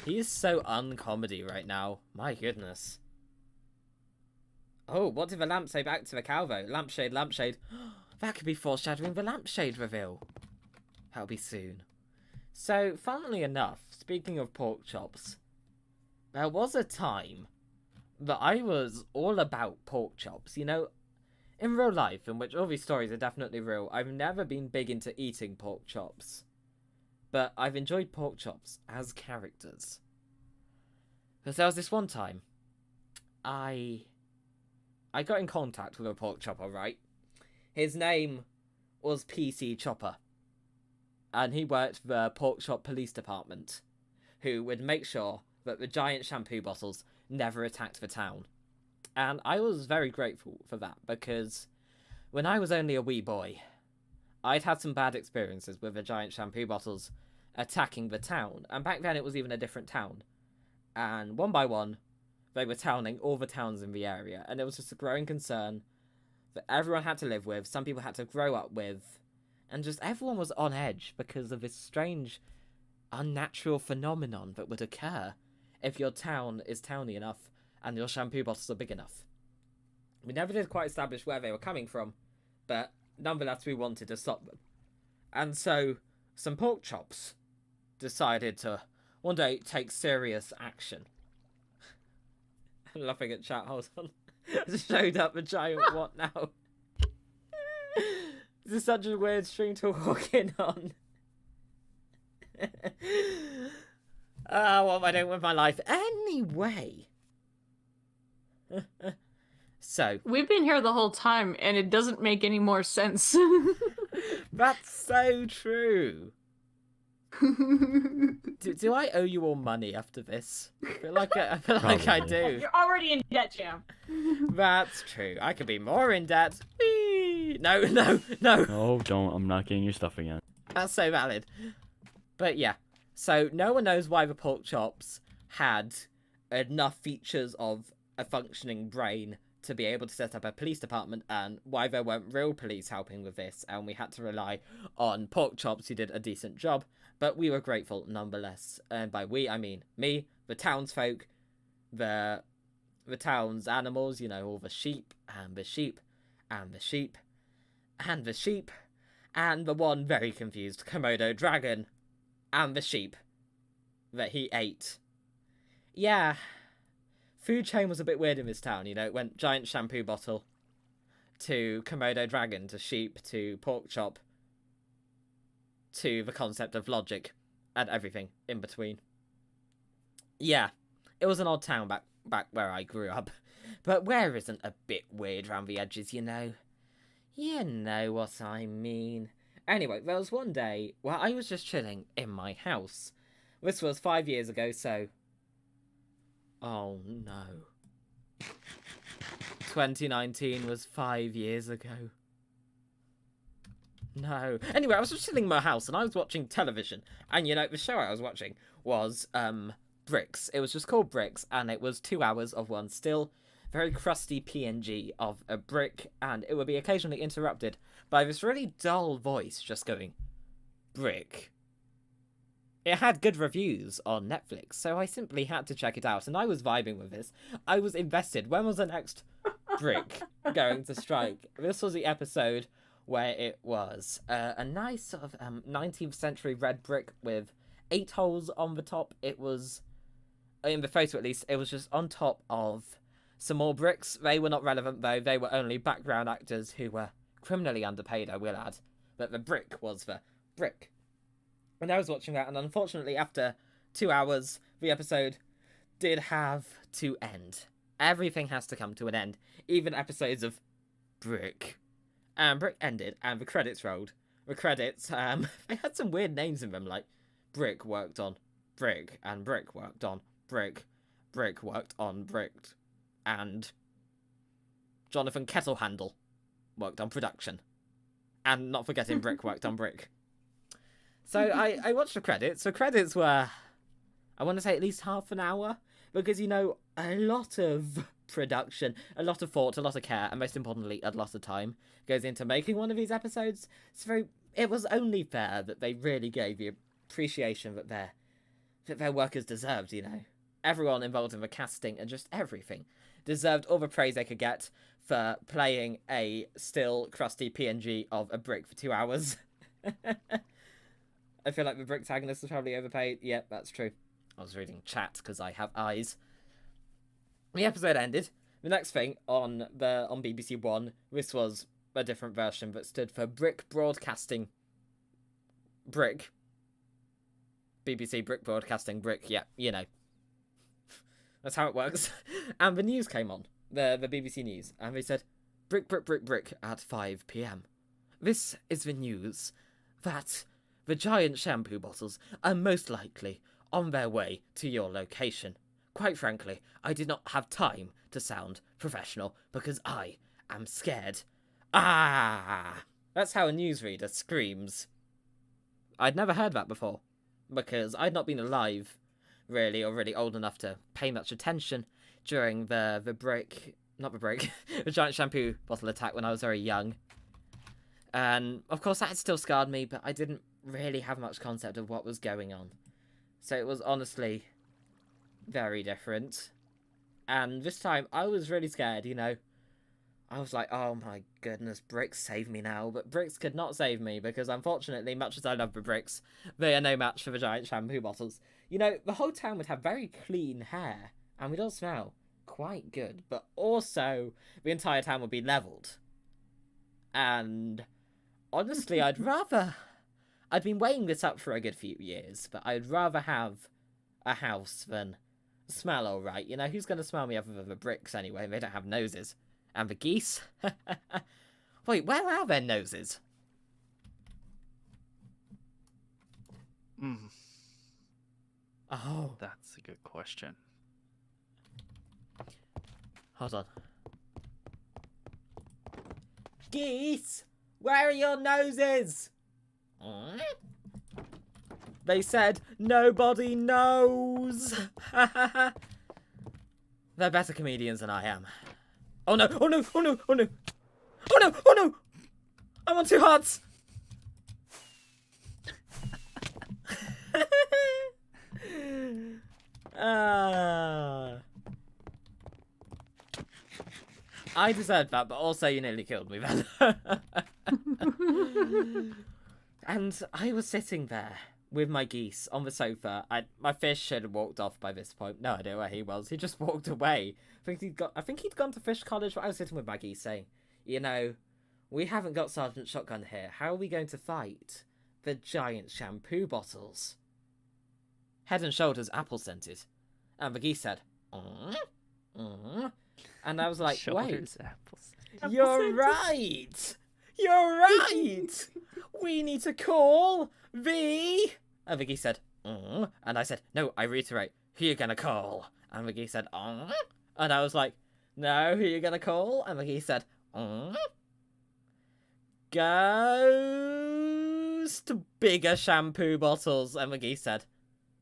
He is so uncomedy right now. My goodness. Oh, what did the lamp say back to the cow though? Lampshade, lampshade. That could be foreshadowing the lampshade reveal. That'll be soon. So, funnily enough, speaking of pork chops, there was a time that I was all about pork chops. You know, in real life, in which all these stories are definitely real, I've never been big into eating pork chops. But I've enjoyed pork chops as characters. Because there was this one time, I got in contact with a pork chopper, right? His name was PC Chopper. And he worked for the pork chop police department, who would make sure that the giant shampoo bottles never attacked the town. And I was very grateful for that, because when I was only a wee boy, I'd had some bad experiences with the giant shampoo bottles attacking the town. And back then it was even a different town. And one by one, they were towning all the towns in the area. And it was just a growing concern that everyone had to live with, some people had to grow up with, and just everyone was on edge because of this strange, unnatural phenomenon that would occur if your town is towny enough and your shampoo bottles are big enough. We never did quite establish where they were coming from, but nonetheless we wanted to stop them. And so, some pork chops decided to one day take serious action. I'm laughing at chat, hold on. Showed up a giant what now? This is such a weird stream to walk in on. What am I doing with my life? Anyway. So. We've been here the whole time, and it doesn't make any more sense. That's so true. Do I owe you all money after this? I feel like I do. You're already in debt, Jam. That's true. I could be more in debt. Whee! No. No, don't. I'm not getting your stuff again. That's so valid. But yeah. So no one knows why the pork chops had enough features of a functioning brain to be able to set up a police department, and why there weren't real police helping with this, and we had to rely on pork chops who did a decent job. But we were grateful nonetheless. And by we, I mean me, the townsfolk, the town's animals, you know, all the sheep, and the sheep, and the sheep, and the sheep, and the one very confused Komodo dragon, and the sheep that he ate. Yeah. food chain was a bit weird in this town. You know, it went giant shampoo bottle to Komodo dragon to sheep to pork chop to the concept of logic and everything in between. Yeah, it was an odd town back where I grew up. But where isn't a bit weird around the edges, you know? You know what I mean. Anyway, there was one day where I was just chilling in my house. This was 5 years ago, so... Oh no. 2019 was 5 years ago. No. Anyway, I was just chilling in my house and I was watching television. And you know, the show I was watching was, Bricks. It was just called Bricks, and it was 2 hours of one still very crusty PNG of a brick, and it would be occasionally interrupted by this really dull voice just going, brick. It had good reviews on Netflix, so I simply had to check it out, and I was vibing with this. I was invested. When was the next brick going to strike? This was the episode where it was a nice sort of 19th century red brick with 8 holes on the top. It was, in the photo at least, it was just on top of some more bricks. They were not relevant though, they were only background actors who were criminally underpaid, I will add. But the brick was the brick. And I was watching that, and unfortunately after 2 hours, the episode did have to end. Everything has to come to an end. Even episodes of Brick. And Brick ended, and the credits rolled. The credits, they had some weird names in them, like Brick worked on Brick, and Brick worked on Brick. Brick worked on Brick. And Jonathan Kettlehandle worked on production. And not forgetting Brick worked on Brick. So I watched the credits. The credits were, I want to say, at least half an hour. Because, you know, a lot of production, a lot of thought, a lot of care, and most importantly, a lot of time goes into making one of these episodes. It was only fair that they really gave the appreciation that their workers deserved, you know. Everyone involved in the casting and just everything deserved all the praise they could get for playing a still crusty PNG of a brick for 2 hours. I feel like the bricktagonist was probably overpaid. Yep, that's true. I was reading chat because I have eyes. The episode ended. The next thing on BBC One, this was a different version that stood for Brick Broadcasting. Brick. BBC Brick Broadcasting Brick. Yeah, you know. That's how it works. And the news came on. The BBC News. And they said, brick, brick, brick, brick at 5 p.m. This is the news that the giant shampoo bottles are most likely on their way to your location. Quite frankly, I did not have time to sound professional because I am scared. Ah! That's how a newsreader screams. I'd never heard that before because I'd not been alive really, or really old enough to pay much attention during the giant shampoo bottle attack when I was very young. And of course that had still scarred me, but I didn't really have much concept of what was going on. So it was honestly very different. And this time I was really scared, you know. I was like, oh my goodness, bricks save me now. But bricks could not save me because unfortunately, much as I love the bricks, they are no match for the giant shampoo bottles. You know, the whole town would have very clean hair and we'd all smell quite good. But also, the entire town would be leveled. And honestly, I'd been weighing this up for a good few years, but I'd rather have a house than smell alright. You know, who's going to smell me other than the bricks anyway? They don't have noses. And the geese? Wait, where are their noses? Oh. That's a good question. Hold on. Geese! Where are your noses? They said nobody knows. They're better comedians than I am. Oh no, oh no, oh no, oh no. Oh no, oh no! I'm on 2 hearts! I deserved that, but also you nearly killed me then. And I was sitting there with my geese on the sofa. My fish should have walked off by this point. No idea where he was. He just walked away. I think he'd gone to fish college, but I was sitting with my geese saying, you know, we haven't got Sergeant Shotgun here. How are we going to fight the giant shampoo bottles? Head and Shoulders apple scented. And the geese said, and I was like, Shoulders, wait, apples. you're right. You're right. We need to call the... And the geese said, and I said, no, I reiterate, who you gonna call? And the geese said, and I was like, no, who you gonna call? And the geese said, Ghost bigger shampoo bottles. And the geese said,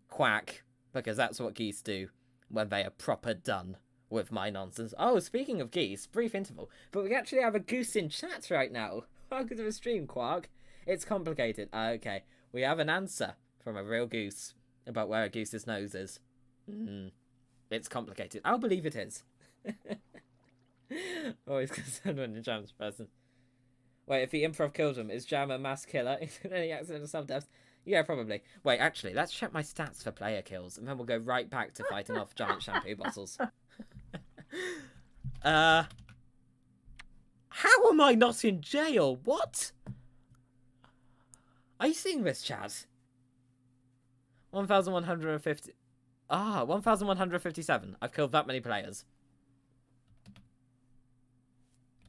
quack, because that's what geese do when they are proper done with my nonsense. Oh, speaking of geese, brief interval, but we actually have a goose in chat right now. Welcome to the stream, Quark. It's complicated. Okay, we have an answer from a real goose about where a goose's nose is. It's complicated. I'll believe it is. Always concerned when the Jam's present. Wait, if the improv killed him, is Jam a mass killer? Any accidental self-deaths? Yeah, probably. Wait, actually, let's check my stats for player kills, and then we'll go right back to fighting off giant shampoo bottles. How am I not in jail? What? Are you seeing this, chat? 1,150... 1,157. I've killed that many players.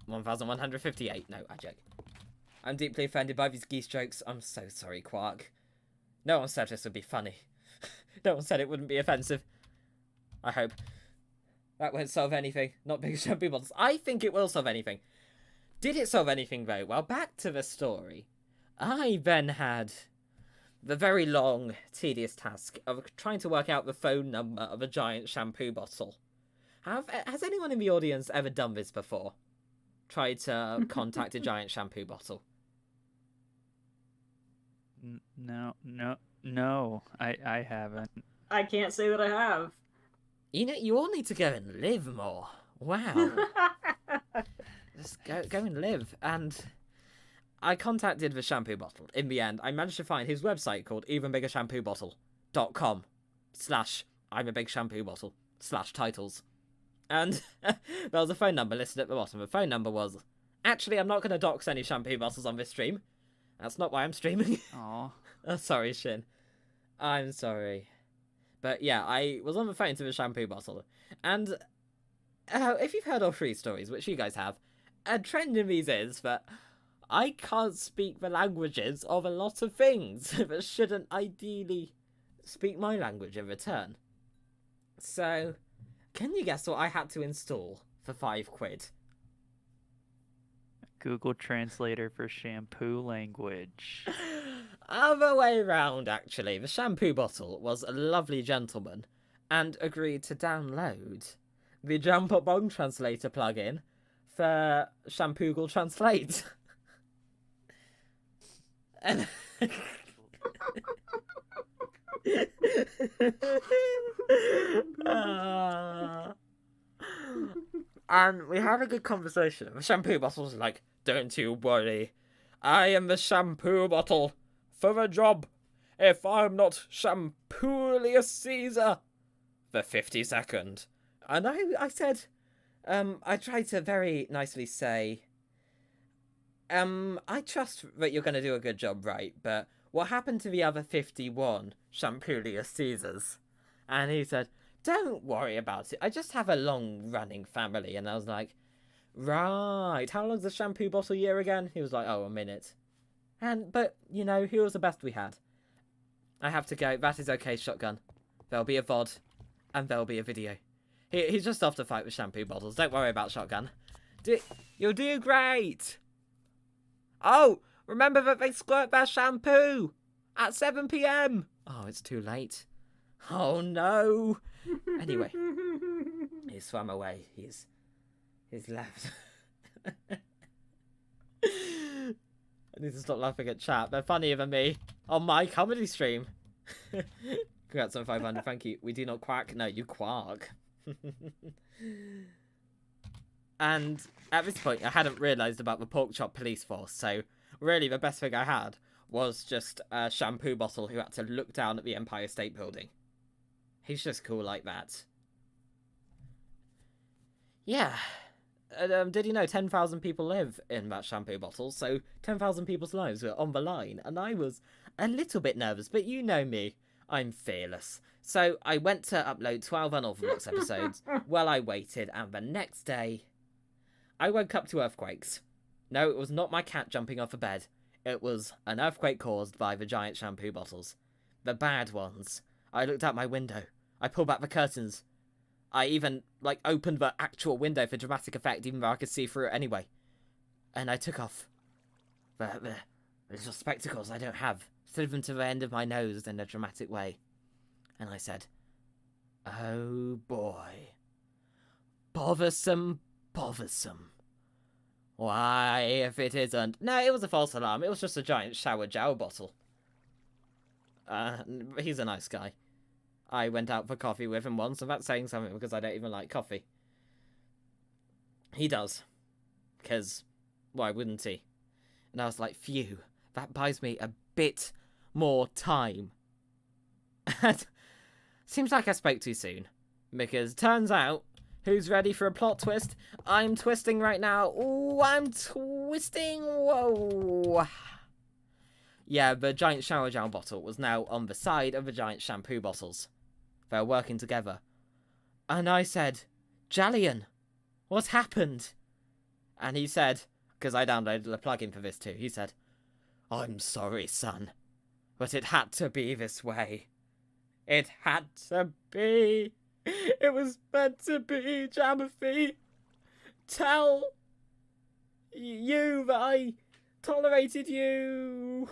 1,158. No, I joke. I'm deeply offended by these geese jokes. I'm so sorry, Quark. No one said this would be funny. No one said it wouldn't be offensive. I hope. That won't solve anything. Not big shampoo bottles. I think it will solve anything. Did it solve anything, though? Well, back to the story. I then had the very long, tedious task of trying to work out the phone number of a giant shampoo bottle. Has anyone in the audience ever done this before? Tried to contact a giant shampoo bottle? No, I haven't. I can't say that I have. You know, you all need to go and live more. Wow. Just go and live. And I contacted the shampoo bottle. In the end, I managed to find his website called evenbiggershampoo.com/I'm-a-big-shampoo-bottle/titles. And there was a phone number listed at the bottom. The phone number was... Actually, I'm not going to dox any shampoo bottles on this stream. That's not why I'm streaming. Aw. Sorry, Shin. I'm sorry. But yeah, I was on the phone to the shampoo bottle. And if you've heard all three stories, which you guys have, a trend in these is that I can't speak the languages of a lot of things that shouldn't ideally speak my language in return. So, can you guess what I had to install for £5? Google Translator for shampoo language. Other way round, actually. The shampoo bottle was a lovely gentleman and agreed to download the Jump Bong Translator plugin for Shampoogle Translate. And... and we had a good conversation. The shampoo bottle was like, don't you worry. I am the shampoo bottle for the job. If I'm not Shampoolius Caesar. The 52nd. And I said, I tried to very nicely say, I trust that you're going to do a good job, right? But what happened to the other 51 Shampoolius Caesars? And he said, don't worry about it. I just have a long-running family. And I was like, right. How long's the shampoo bottle year again? He was like, oh, a minute. But, you know, he was the best we had. I have to go. That is okay, Shotgun. There'll be a VOD. And there'll be a video. He's just off to fight with shampoo bottles. Don't worry about Shotgun. You'll do great. Oh, remember that they squirt their shampoo at 7 PM. Oh, it's too late. Oh, no. Anyway, he swam away. He's left. I need to stop laughing at chat. They're funnier than me on my comedy stream. Congrats on 500. Thank you. We do not quack. No, you quark. And at this point, I hadn't realised about the pork chop police force. So really, the best thing I had was just a shampoo bottle who had to look down at the Empire State Building. He's just cool like that. Yeah. Did you know 10,000 people live in that shampoo bottle? So 10,000 people's lives were on the line, and I was a little bit nervous, but you know me. I'm fearless. So I went to upload 12 Unorthoblocks episodes while I waited, and the next day, I woke up to earthquakes. No, it was not my cat jumping off a bed. It was an earthquake caused by the giant shampoo bottles. The bad ones. I looked out my window. I pulled back the curtains. I even, opened the actual window for dramatic effect, even though I could see through it anyway. And I took off the little spectacles I don't have, slid them to the end of my nose in a dramatic way. And I said, "Oh boy. Bothersome, bothersome. Why, if it isn't..." No, it was a false alarm. It was just a giant shower gel bottle. He's a nice guy. I went out for coffee with him once, and that's saying something because I don't even like coffee. He does. Because, why wouldn't he? And I was like, phew, that buys me a bit more time. And seems like I spoke too soon. Because turns out, who's ready for a plot twist? I'm twisting right now. Ooh, I'm twisting. Whoa. Yeah, the giant shower gel bottle was now on the side of the giant shampoo bottles. They were working together. And I said, "Jallian, what happened?" And he said, because I downloaded a plugin for this too, he said, "I'm sorry, son, but it had to be this way. It had to be. It was meant to be, Jamothy. Tell you that I tolerated you.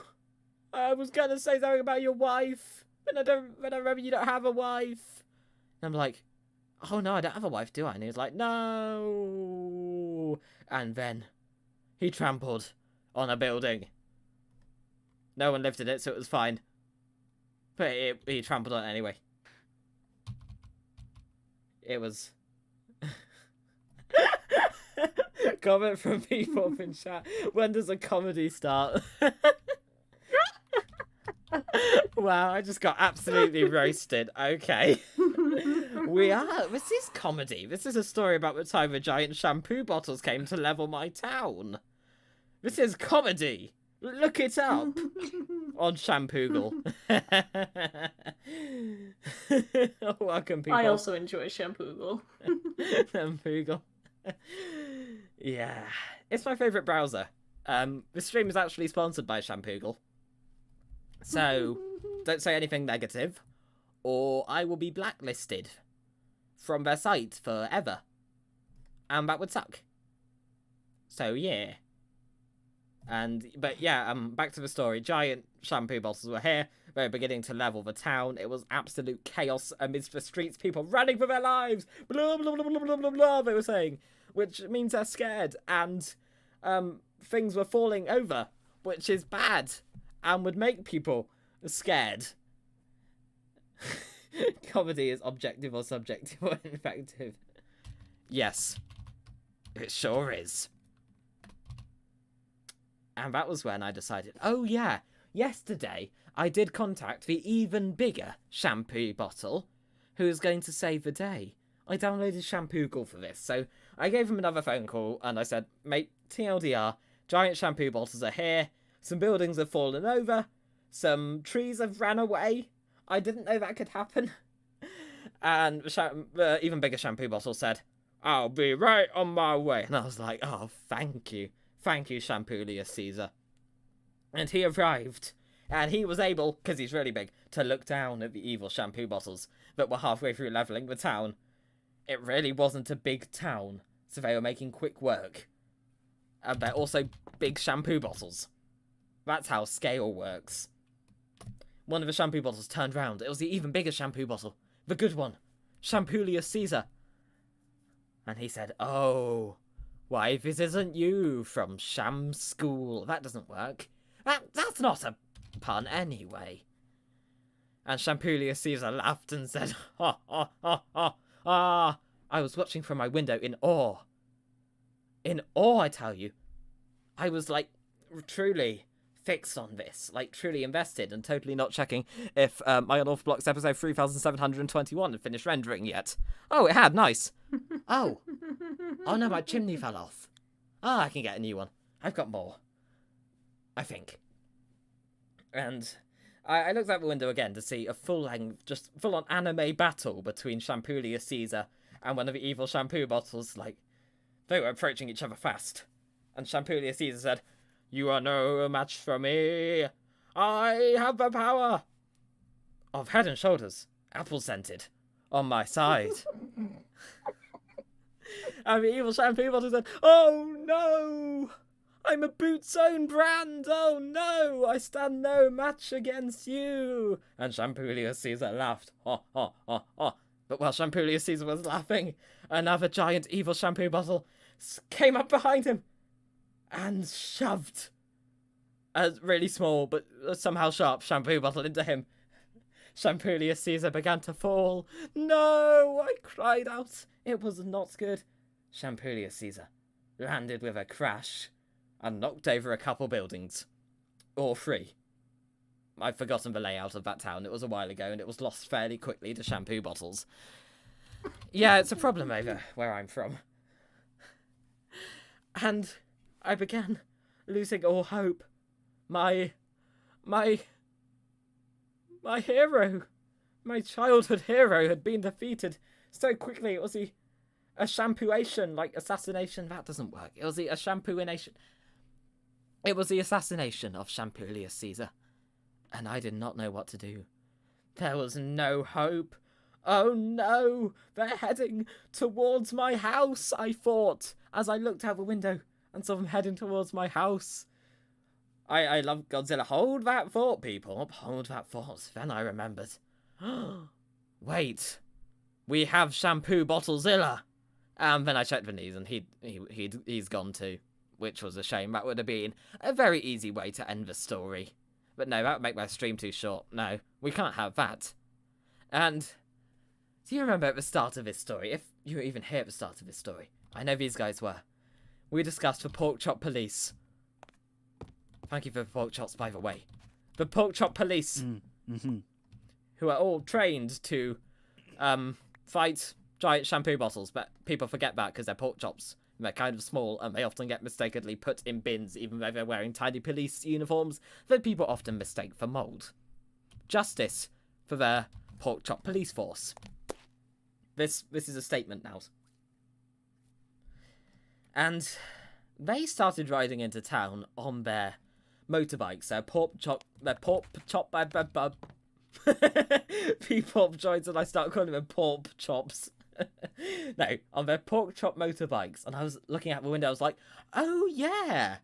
I was gonna say something about your wife, but I remember you don't have a wife." And I'm like, "Oh no, I don't have a wife, do I?" And he was like, "No." And then he trampled on a building. No one lived in it, so it was fine. But he trampled on it anyway. It was... Comment from people in chat. When does a comedy start? Wow, I just got absolutely roasted. Okay. This is comedy. This is a story about the time the giant shampoo bottles came to level my town. This is comedy. Look it up on Shampoogle. Welcome, people. I also enjoy Shampoogle. Shampoogle. Yeah. It's my favourite browser. This stream is actually sponsored by Shampoogle. So, don't say anything negative, or I will be blacklisted from their site forever. And that would suck. So, yeah. But yeah, back to the story. Giant shampoo bottles were here. They were beginning to level the town. It was absolute chaos amidst the streets. People running for their lives. Blah, blah, blah, blah, blah, blah, blah, they were saying. Which means they're scared. And things were falling over, which is bad. And would make people scared. Comedy is objective or subjective or effective. Yes. It sure is. And that was when I decided, oh yeah, yesterday I did contact the even bigger shampoo bottle who was going to save the day. I downloaded Shampoogle for this, so I gave him another phone call and I said, "Mate, TLDR, giant shampoo bottles are here, some buildings have fallen over, some trees have ran away. I didn't know that could happen." And the even bigger shampoo bottle said, "I'll be right on my way." And I was like, oh, thank you. Thank you, Shampoolius Caesar. And he arrived, and he was able, because he's really big, to look down at the evil shampoo bottles that were halfway through levelling the town. It really wasn't a big town, so they were making quick work. And they're also big shampoo bottles. That's how scale works. One of the shampoo bottles turned round. It was the even bigger shampoo bottle. The good one. Shampoolius Caesar. And he said, "Oh, why, this isn't you from Sham School. That doesn't work. That's not a pun anyway." And Shampoolius Caesar laughed and said, "Ha, ha, ha, ha, ha." I was watching from my window in awe. In awe, I tell you. I was, truly fixed on this, like truly invested, and totally not checking if my Unorthoblocks episode 3721 had finished rendering yet. Oh, it had, nice. Oh no, my chimney fell off. I can get a new one. I've got more, I think. And I looked out the window again to see a full-length, just full-on anime battle between Shampoolia Caesar and one of the evil shampoo bottles. Like, they were approaching each other fast. And Shampoolia Caesar said, "You are no match for me. I have the power of Head and Shoulders, apple-scented, on my side." And the evil shampoo bottle said, "Oh no! I'm a Boots' own brand! Oh no! I stand no match against you!" And Shampoolia Caesar laughed. Ha ha ha ha. But while Shampoolia Caesar was laughing, another giant evil shampoo bottle came up behind him and shoved a really small but somehow sharp shampoo bottle into him. Shampoolia Caesar began to fall. "No!" I cried out. It was not good. Shampoolia Caesar landed with a crash and knocked over a couple buildings. Or 3. I've forgotten the layout of that town. It was a while ago, and it was lost fairly quickly to shampoo bottles. Yeah, it's a problem over where I'm from. And I began losing all hope. My hero, my childhood hero, had been defeated so quickly. It was a shampooation, like assassination. That doesn't work. It was a shampooination. It was the assassination of Shampoolia Caesar, and I did not know what to do. There was no hope. Oh no, they're heading towards my house, I thought, as I looked out the window and saw them heading towards my house. I love Godzilla. Hold that thought, people. Hold that thought. Then I remembered. Wait, we have Shampoo Bottlezilla. And then I checked the news, and he's gone too, which was a shame. That would have been a very easy way to end the story. But no, that would make my stream too short. No, we can't have that. And do you remember at the start of this story, if you were even here at the start of this story, I know these guys were, we discussed the pork chop police. Thank you for the pork chops, by the way. The pork chop police, who are all trained to fight giant shampoo bottles, but people forget that because they're pork chops. They're kind of small, and they often get mistakenly put in bins, even though they're wearing tiny police uniforms that people often mistake for mould. Justice for their pork chop police force. This is a statement now. And they started riding into town on their motorbikes. Their pork chop P-pop joints, and I start calling them pork chops. No, on their pork chop motorbikes. And I was looking out the window, I was like, oh yeah,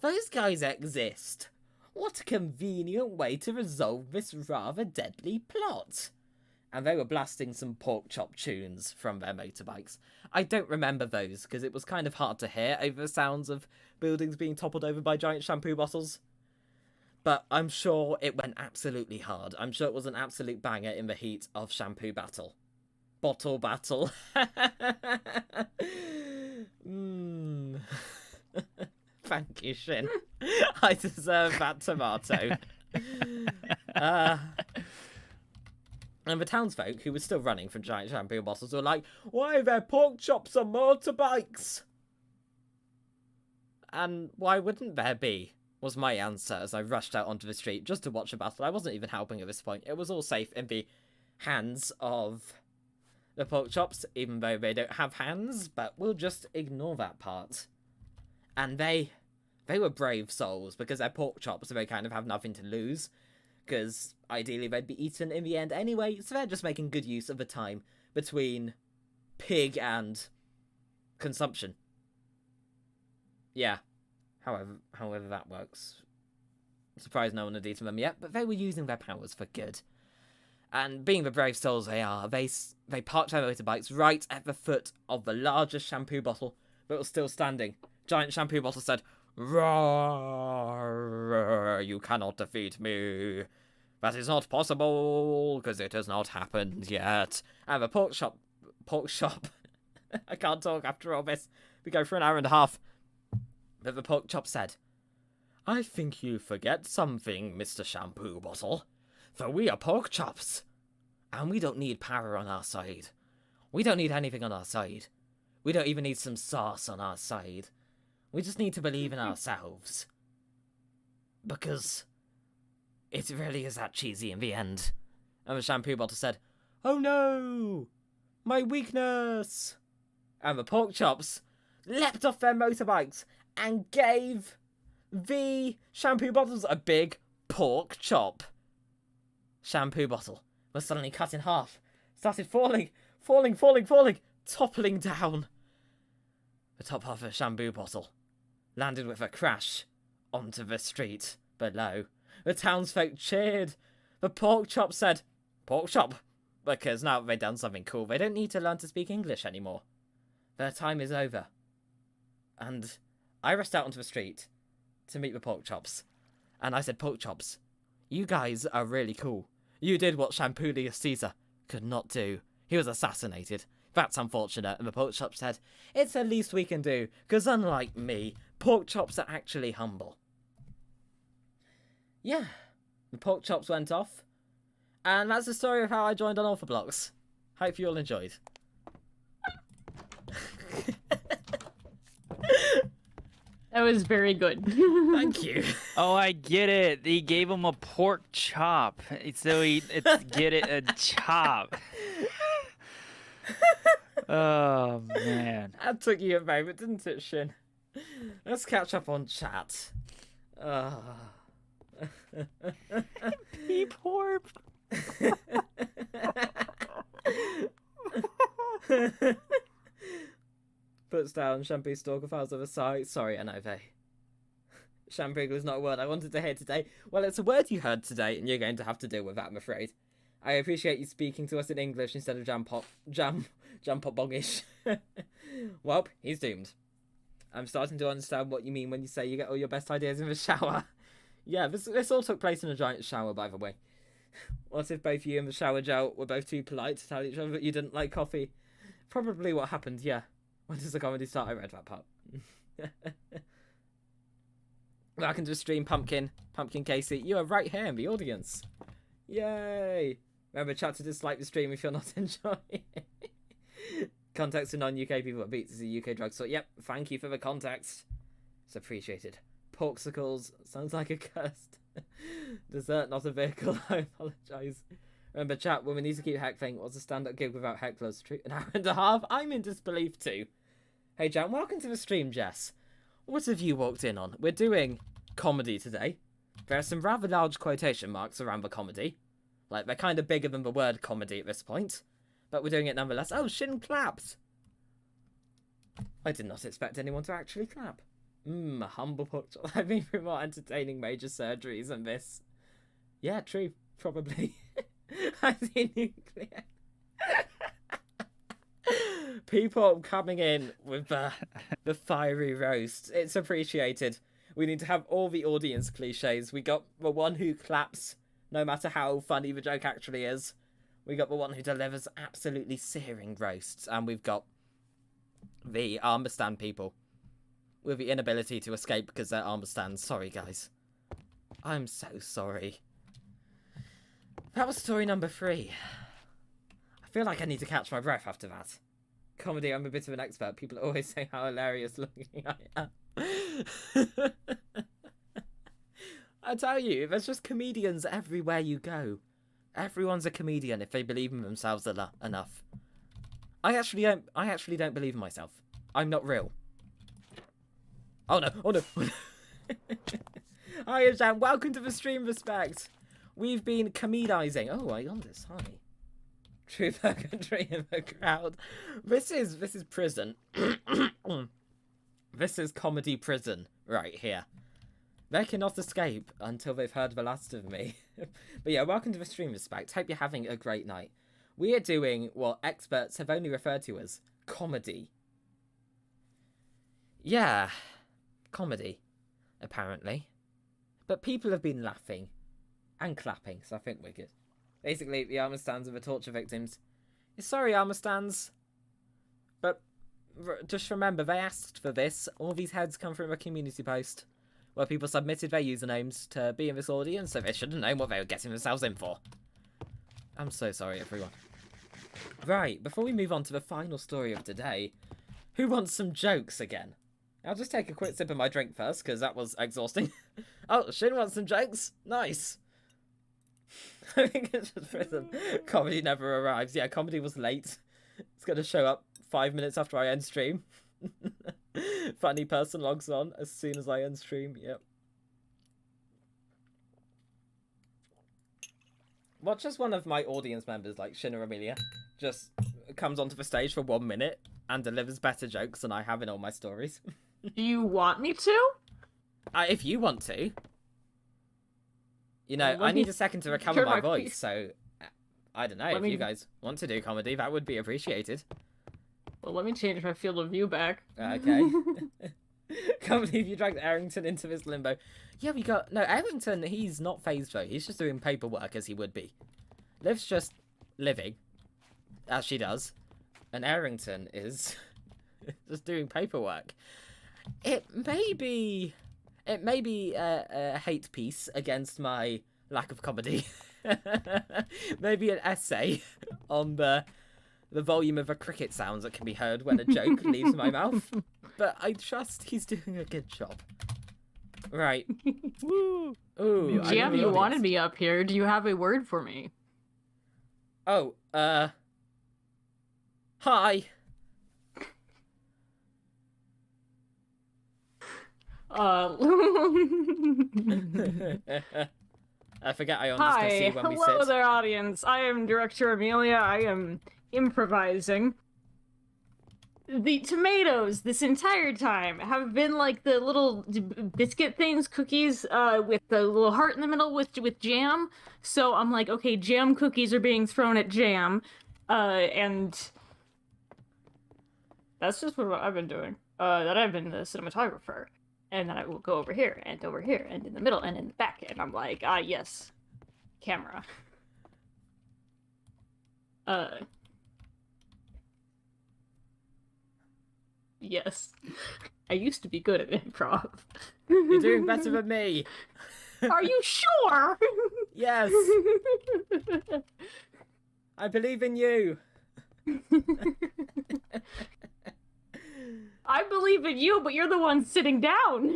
those guys exist. What a convenient way to resolve this rather deadly plot. And they were blasting some pork chop tunes from their motorbikes. I don't remember those, because it was kind of hard to hear over the sounds of buildings being toppled over by giant shampoo bottles. But I'm sure it went absolutely hard. I'm sure it was an absolute banger in the heat of shampoo battle. Bottle battle. Thank you, Shin. I deserve that tomato. And the townsfolk, who were still running from giant shampoo bottles, were like, why are there pork chops on motorbikes? And why wouldn't there be? Was my answer as I rushed out onto the street just to watch a battle. I wasn't even helping at this point. It was all safe in the hands of the pork chops, even though they don't have hands, but we'll just ignore that part. And they were brave souls, because they're pork chops, so they kind of have nothing to lose, because ideally they'd be eaten in the end anyway, so they're just making good use of the time between pig and consumption. Yeah, however that works. I'm surprised no one had eaten them yet, but they were using their powers for good. And being the brave souls they are, they parked their motorbikes right at the foot of the largest shampoo bottle that was still standing. Giant shampoo bottle said, "Roar, you cannot defeat me. That is not possible, because it has not happened yet." And the pork shop, I can't talk after all this. We go for an hour and a half. But the pork chop said, I think you forget something, Mr. Shampoo Bottle. For we are pork chops. And we don't need power on our side. We don't need anything on our side. We don't even need some sauce on our side. We just need to believe in ourselves. Because it really is that cheesy in the end. And the Shampoo Bottle said, "Oh no! My weakness!" And the pork chops leapt off their motorbikes and gave the Shampoo Bottles a big pork chop. Shampoo Bottle was suddenly cut in half, started falling, toppling down. The top half of the Shampoo Bottle landed with a crash onto the street below. The townsfolk cheered. The pork chop said, "Pork chop," because now they've done something cool, they don't need to learn to speak English anymore. Their time is over. And I rushed out onto the street to meet the pork chops. And I said, "Pork chops, you guys are really cool. You did what Shampoolius Caesar could not do. He was assassinated. That's unfortunate." And the pork chop said, "It's the least we can do, because unlike me, pork chops are actually humble." Yeah, the pork chops went off. And that's the story of how I joined Unorthoblocks. Hope you all enjoyed. That was very good. Thank you. Oh, I get it. He gave him a pork chop, so get it a chop. Oh man. That took you a moment, didn't it, Shin? Let's catch up on chat. Peep horp. Puts down shampoo stalker files of a site. Sorry, Anove. Shampoo was not a word I wanted to hear today. Well, it's a word you heard today, and you're going to have to deal with that, I'm afraid. I appreciate you speaking to us in English instead of jam pop bongish. Well, he's doomed. I'm starting to understand what you mean when you say you get all your best ideas in the shower. Yeah, this all took place in a giant shower, by the way. What if both you and the shower gel were both too polite to tell each other that you didn't like coffee? Probably what happened, yeah. When does the comedy start? I read that part. Welcome to the stream, Pumpkin Casey. You are right here in the audience. Yay! Remember, chat to dislike the stream if you're not enjoying it. Context to non-UK people at Beats is a UK drugstore. Yep, thank you for the context. It's appreciated. Porksicles sounds like a cursed dessert, not a vehicle. I apologise. Remember, chat, when we need to keep heckling, what's a stand-up gig without hecklers? An hour and a half? I'm in disbelief too. Hey, Jan, welcome to the stream, Jess. What have you walked in on? We're doing comedy today. There are some rather large quotation marks around the comedy. Like, they're kind of bigger than the word comedy at this point. But we're doing it nonetheless. Oh, Shin claps! I did not expect anyone to actually clap. A humble picture. I've been through more entertaining major surgeries than this. Yeah, true. Probably. I see nuclear. People coming in with the fiery roast. It's appreciated. We need to have all the audience cliches. We got the one who claps, no matter how funny the joke actually is. We got the one who delivers absolutely searing roasts. And we've got the armor stand people with the inability to escape because they're armor stands. Sorry, guys. I'm so sorry. That was story number 3. I feel like I need to catch my breath after that. Comedy, I'm a bit of an expert. People always say how hilarious looking I am. I tell you, there's just comedians everywhere you go. Everyone's a comedian if they believe in themselves enough. I actually don't believe in myself. I'm not real. Oh no, oh no. Hi, Jan, welcome to the stream, Respect. We've been comedizing. Oh, I got this, hi. True purgatory in the crowd. This is prison. This is comedy prison right here. They cannot escape until they've heard the last of me. But yeah, welcome to the stream, Respect. Hope you're having a great night. We are doing what experts have only referred to as comedy. Yeah, comedy, apparently. But people have been laughing and clapping, so I think we're good. Basically, the armor stands are the torture victims. Sorry, armor stands. But just remember, they asked for this. All these heads come from a community post. where people submitted their usernames to be in this audience, so they should have known what they were getting themselves in for. I'm so sorry, everyone. Right, before we move on to the final story of today, who wants some jokes again? I'll just take a quick sip of my drink first, because that was exhausting. Oh, Shin wants some jokes? Nice. I think it's just prison. Comedy never arrives. Yeah, comedy was late. It's going to show up 5 minutes after I end stream. Funny person logs on as soon as I end stream. Yep. What, just one of my audience members, like Shin or Amelia, just comes onto the stage for 1 minute and delivers better jokes than I have in all my stories. Do you want me to? If you want to. You know, Let I me need a second to recover turn my my voice, so I don't know. If me- you guys want to do comedy, that would be appreciated. Well, let me change my field of view back. Okay. Can't believe you dragged Arrington into this limbo. Yeah, we got... No, Arrington, he's not phased though. He's just doing paperwork as he would be. Liv's just living, as she does. And Arrington is just doing paperwork. It may be a hate piece against my lack of comedy. Maybe an essay on the volume of the cricket sounds that can be heard when a joke leaves my mouth. But I trust he's doing a good job. Right. Woo! Ooh, I Jam, know the you wanted audience. me up here. Do you have a word for me? Oh, hi. I forget I only Hi, see when we hello sit. there, audience. I am Director Amelia. I am improvising. The tomatoes this entire time have been like the little biscuit things, cookies, with the little heart in the middle with jam. So I'm like, okay, jam cookies are being thrown at jam, and that's just what I've been doing. That I've been the cinematographer, and then I will go over here and in the middle and in the back, and I'm like, yes, camera. Yes. I used to be good at improv. You're doing better than me. Are you sure? Yes, I believe in you. I believe in you, but you're the one sitting down.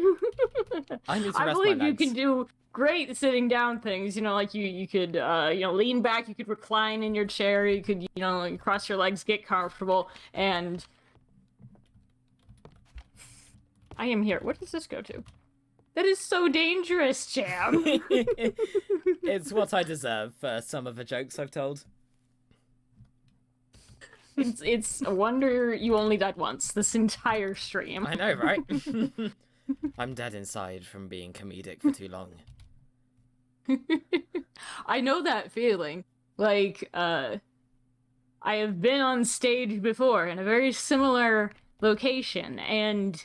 I need to I rest believe my you legs. can do great sitting down things. You know, like you could lean back, you could recline in your chair, you could cross your legs, get comfortable, and I am here. What does this go to? That is so dangerous, Jam. It's what I deserve for some of the jokes I've told. It's a wonder you only died once this entire stream. I know, right? I'm dead inside from being comedic for too long. I know that feeling. Like, I have been on stage before in a very similar location, and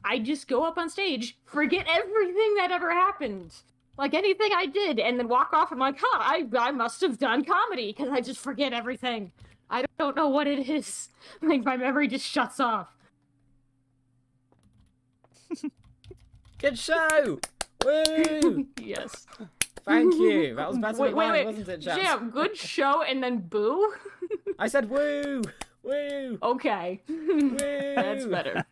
I just go up on stage, forget everything that ever happened. Like anything I did, and then walk off. I'm like, I must have done comedy, because I just forget everything. I don't know what it is. Like, my memory just shuts off. Good show! Woo! Yes. Thank you. That was better than mine, wait. wasn't it, Jazz? Jam, good show, and then boo? I said woo! Woo! Okay. Woo! That's better.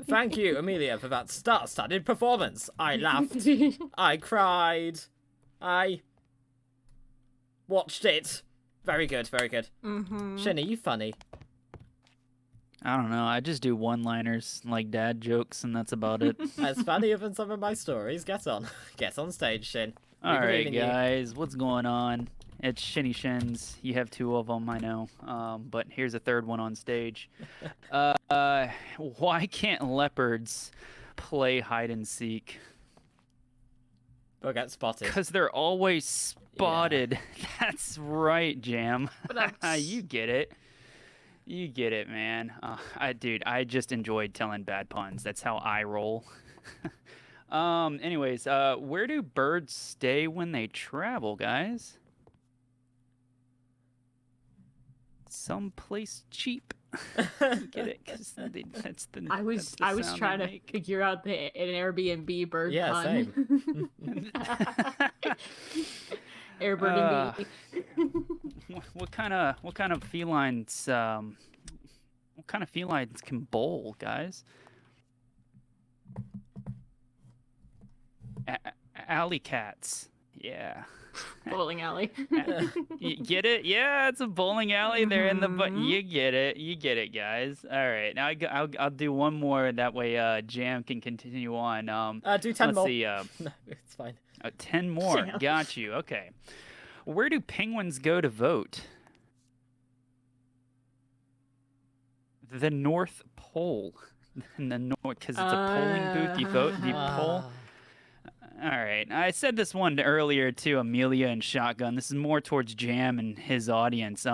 Thank you, Amelia, for that star-studded performance. I laughed. I cried. I watched it. Very good, very good. Mm-hmm. Shinny, you funny. I don't know. I just do one-liners like dad jokes, and that's about it. That's funnier than some of my stories. Get on. Get on stage, Shin. All believe right, in you. guys, what's going on? It's Shinny Shins. You have two of them, I know. But here's a third one on stage. Why can't leopards play hide and seek? Or get spotted. Because they're always spotted. That's right, Jam. You get it. You get it, man. Dude, I just enjoyed telling bad puns. That's how I roll. Anyways, where do birds stay when they travel, guys? Someplace cheap. Get it? 'Cause that's the. I was that's the sound trying they to make. figure out an Airbnb bird Yeah, pun. Airbnb. What kind of felines? What kind of felines can bowl, guys? Alley cats. Yeah. Bowling alley. You get it? Yeah, it's a bowling alley. They're in the but. You get it. You get it, guys. All right. Now I'll do one more. That way, Jam can continue on. Do 10 let's more. see. No, it's fine. 10 more. Jam. Got you. Okay. Where do penguins go to vote? The North Pole. In the north, because it's a polling booth. You vote. You poll. All right. I said this one earlier to Amelia and Shotgun. This is more towards Jam and his audience.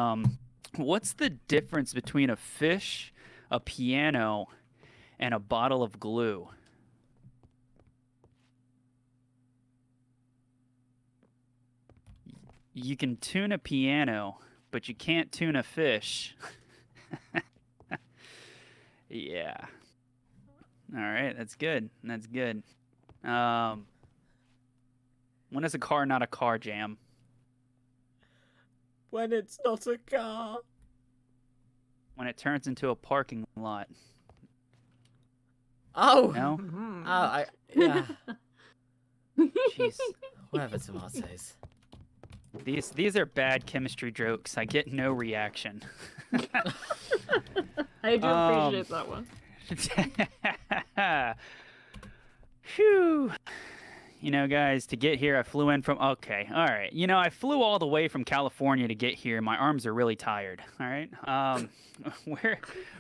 What's the difference between a fish, a piano, and a bottle of glue? You can tune a piano, but you can't tune a fish. Yeah. All right, that's good. That's good. When is a car not a car, Jam? When it's not a car. When it turns into a parking lot. Oh! No? Oh, yeah. Jeez. Whatever, tomatoes. These are bad chemistry jokes. I get no reaction. I do appreciate that one. Phew. You know, guys, to get here, I flew in from... Okay, all right. You know, I flew all the way from California to get here. My arms are really tired, all right?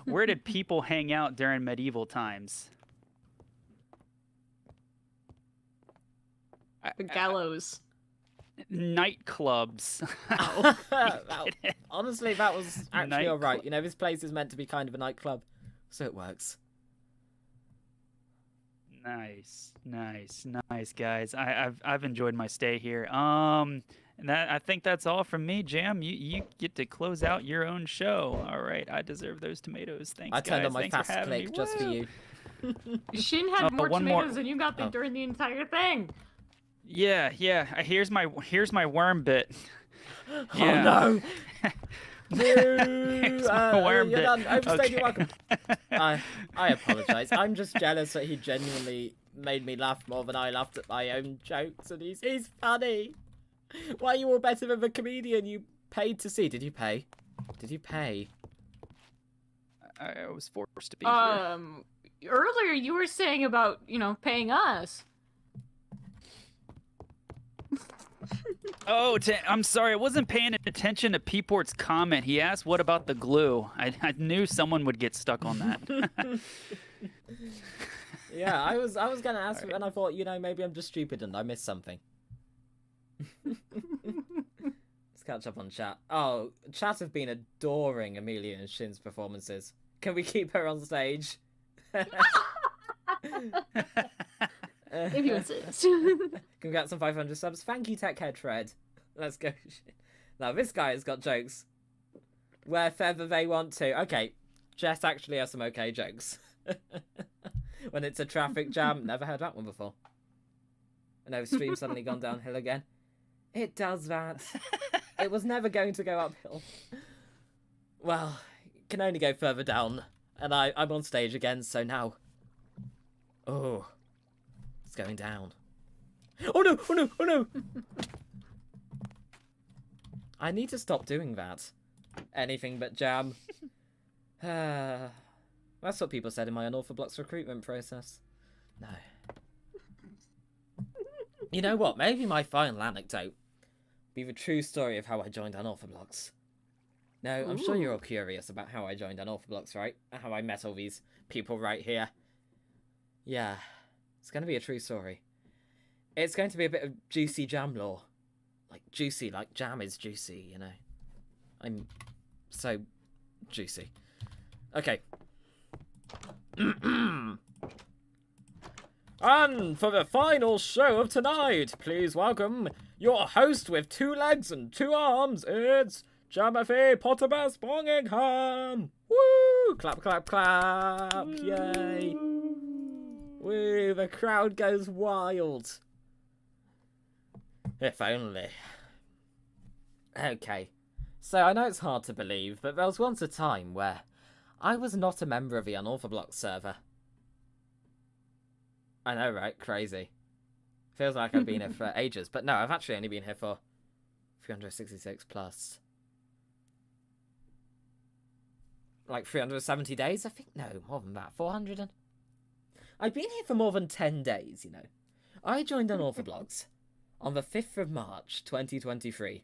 Where did people hang out during medieval times? The gallows. Nightclubs. Honestly, that was actually alright. You know, this place is meant to be kind of a nightclub, so it works. Nice, guys. I've enjoyed my stay here. And I think that's all from me, Jam. You get to close out your own show. All right, I deserve those tomatoes. Thanks, I turned guys. on my Thanks for fast having click me. just for Woo! you. Shin had more one more. tomatoes than you got during the entire thing. Yeah. Here's my worm bit. Oh no! Here's my worm you're bit. done. Overstayed, Okay. you're welcome. I apologise. I'm just jealous that he genuinely made me laugh more than I laughed at my own jokes, and he's funny. Why are you all better than the comedian you paid to see? Did you pay? Did you pay? I was forced to be here. Earlier you were saying about, paying us. Oh, I'm sorry. I wasn't paying attention to P-Port's comment. He asked, what about the glue? I knew someone would get stuck on that. Yeah, I was going to ask, and I thought, maybe I'm just stupid and I missed something. Let's catch up on chat. Oh, chat have been adoring Amelia and Shin's performances. Can we keep her on stage? If you insist. Congrats on 500 subs. Thank you, Tech Head Fred. Let's go. Now, this guy has got jokes. Wherever they want to. Okay, Jess actually has some okay jokes. When it's a traffic jam. Never heard that one before. I know, stream suddenly gone downhill again. It does that. It was never going to go uphill. Well, it can only go further down. And I'm on stage again, so now... Oh... It's going down. Oh no! Oh no! Oh no! I need to stop doing that. Anything but jam. That's what people said in my Unorthoblocks recruitment process. No. You know what? Maybe my final anecdote be the true story of how I joined Unorthoblocks. No, I'm sure you're all curious about how I joined Unorthoblocks, right? How I met all these people right here. Yeah. It's going to be a true story. It's going to be a bit of juicy jam lore. Like juicy, like jam is juicy, I'm so juicy. Okay. And for the final show of tonight, please welcome your host with 2 legs and 2 arms. It's Jamothy Potterbass Bongingham. Woo! Clap, clap, clap! Yay! Woo! The crowd goes wild. If only. Okay. So I know it's hard to believe, but there was once a time where I was not a member of the Unorthoblocks server. I know, right? Crazy. Feels like I've been here for ages, but no, I've actually only been here for 366 plus. Like 370 days, I think? No, more than that. 400 and... I've been here for more than 10 days, you know. I joined Unorthoblocks on the 5th of March, 2023,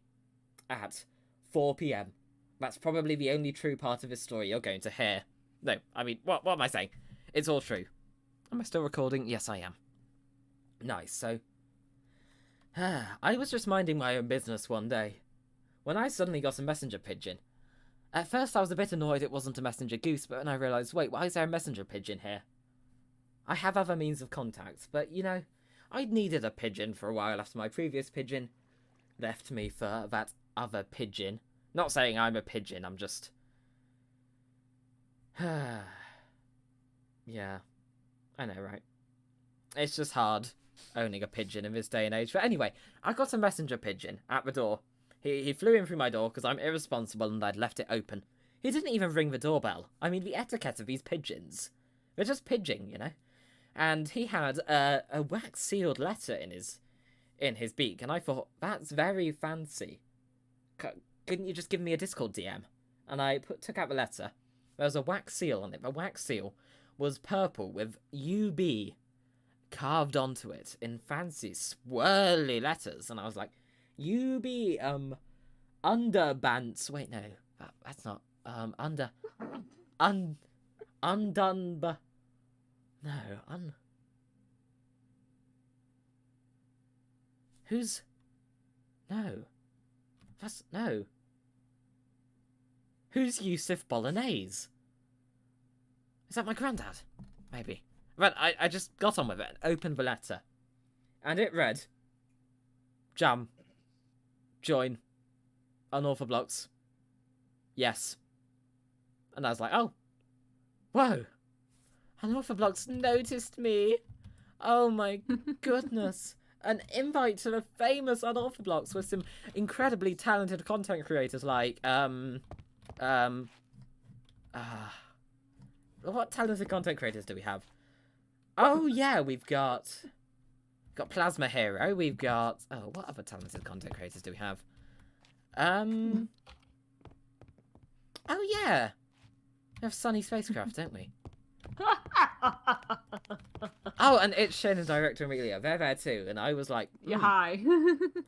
at 4 p.m. That's probably the only true part of this story you're going to hear. No, I mean, what am I saying? It's all true. Am I still recording? Yes, I am. Nice, so... I was just minding my own business one day, when I suddenly got a messenger pigeon. At first I was a bit annoyed it wasn't a messenger goose, but then I realised, wait, why is there a messenger pigeon here? I have other means of contact, but, you know, I'd needed a pigeon for a while after my previous pigeon left me for that other pigeon. Not saying I'm a pigeon, I'm just... Yeah, I know, right? It's just hard owning a pigeon in this day and age. But anyway, I got a messenger pigeon at the door. He flew in through my door because I'm irresponsible and I'd left it open. He didn't even ring the doorbell. I mean, the etiquette of these pigeons. They're just pigeon, you know? And he had a wax-sealed letter in his beak, and I thought, that's very fancy. Couldn't you just give me a Discord DM? And I took out the letter. There was a wax seal on it. The wax seal was purple with UB carved onto it in fancy swirly letters, and I was like, UB underbants. Wait, no, that's not undone. No, who's no? That's no. Who's Yusuf Bolognese? Is that my granddad? Maybe. But I just got on with it and opened the letter. And it read, Jam. Join. Unorthoblocks. Yes. And I was like, oh. Whoa. Unorthoblocks noticed me. Oh my goodness. An invite to the famous Unorthoblocks with some incredibly talented content creators like, what talented content creators do we have? Oh yeah, we've got Plasma Hero, we've got... Oh, what other talented content creators do we have? Oh yeah! We have Sunny Spacecraft, don't we? Oh, and it's Shin and Director Amelia. They're there too, and I was like... Yeah, hi.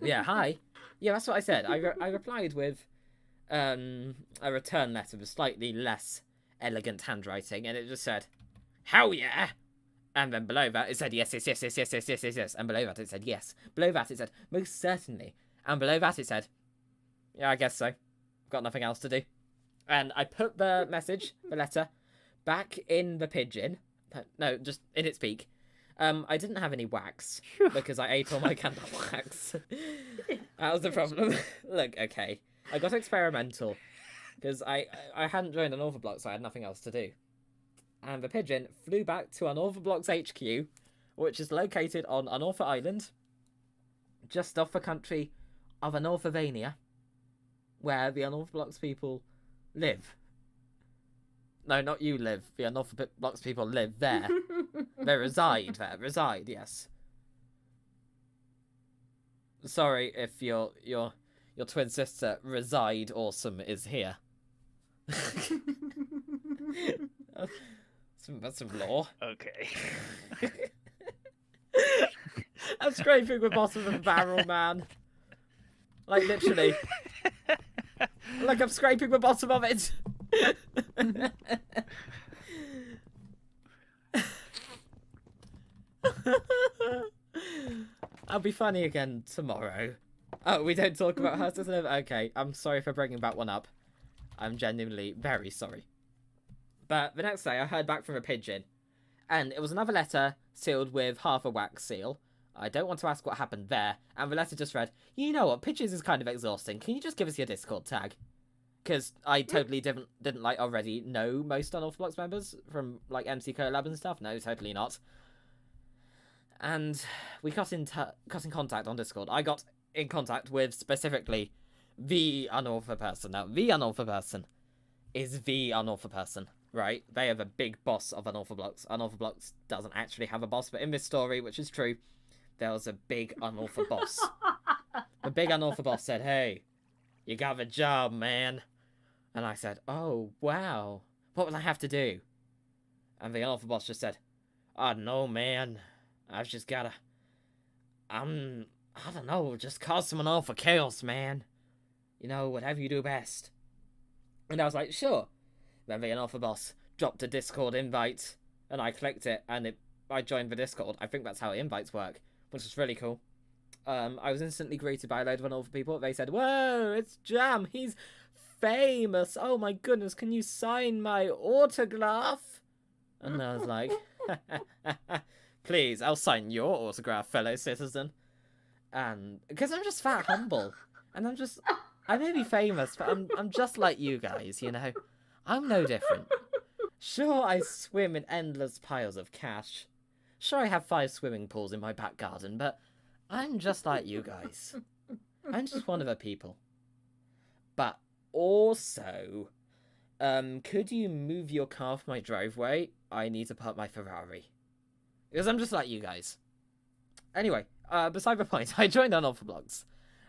Yeah, hi. Yeah, that's what I said. I replied with a return letter with slightly less elegant handwriting, and it just said, hell yeah! And then below that, it said yes. And below that, it said yes. Below that, it said most certainly. And below that, it said, yeah, I guess so. Got nothing else to do. And I put the message, the letter, back in the pigeon. No, just in its beak. I didn't have any wax because I ate all my candle wax. That was the problem. Look, okay. I got experimental because I hadn't joined an Unorthoblocks, so I had nothing else to do. And the pigeon flew back to Unorthoblocks HQ, which is located on Unortho Island, just off the country of Unorthovania, where the Unorthoblocks people live. No, not you live. The Unorthoblocks people live there. They reside there. Reside, yes. Sorry if your twin sister Reside Awesome is here. That's some lore. Okay. I'm scraping the bottom of the barrel, man. Like, literally. Like, I'm scraping the bottom of it. I'll be funny again tomorrow. Oh, we don't talk about her sister? Okay, I'm sorry for bringing that one up. I'm genuinely very sorry. But the next day, I heard back from a pigeon. And it was another letter sealed with half a wax seal. I don't want to ask what happened there. And the letter just read, you know what, pigeons is kind of exhausting. Can you just give us your Discord tag? because I totally didn't like already know most Unorthoblocks members from like MC collab and stuff. No, totally not. And we got in contact on Discord. I got in contact with specifically the Unortho person. Now, the Unortho person is the Unortho person, right? They are the big boss of Unorthoblocks. Unorthoblocks doesn't actually have a boss, but in this story, which is true, there was a big Unortho boss. The big Unortho boss said, "Hey, you got the job, man." And I said, "Oh, wow. What will I have to do?" And the Unortho boss just said, "I don't know, man. I've just gotta... I don't know, just cause some Unortho chaos, man. You know, whatever you do best." And I was like, "Sure." Then the Unortho boss dropped a Discord invite, and I clicked it, and I joined the Discord. I think that's how invites work, which is really cool. I was instantly greeted by a load of Unortho people. They said, "Whoa, it's Jam. He's famous. Oh my goodness, can you sign my autograph?" And I was like, "Please, I'll sign your autograph, fellow citizen." And because I'm just that humble, and I may be famous, but I'm just like you guys, you know. I'm no different. Sure, I swim in endless piles of cash. Sure, I have 5 swimming pools in my back garden, but I'm just like you guys. I'm just one of the people. But also, could you move your car off my driveway? I need to park my Ferrari. Because I'm just like you guys. Anyway, beside the point, I joined Unorthoblocks.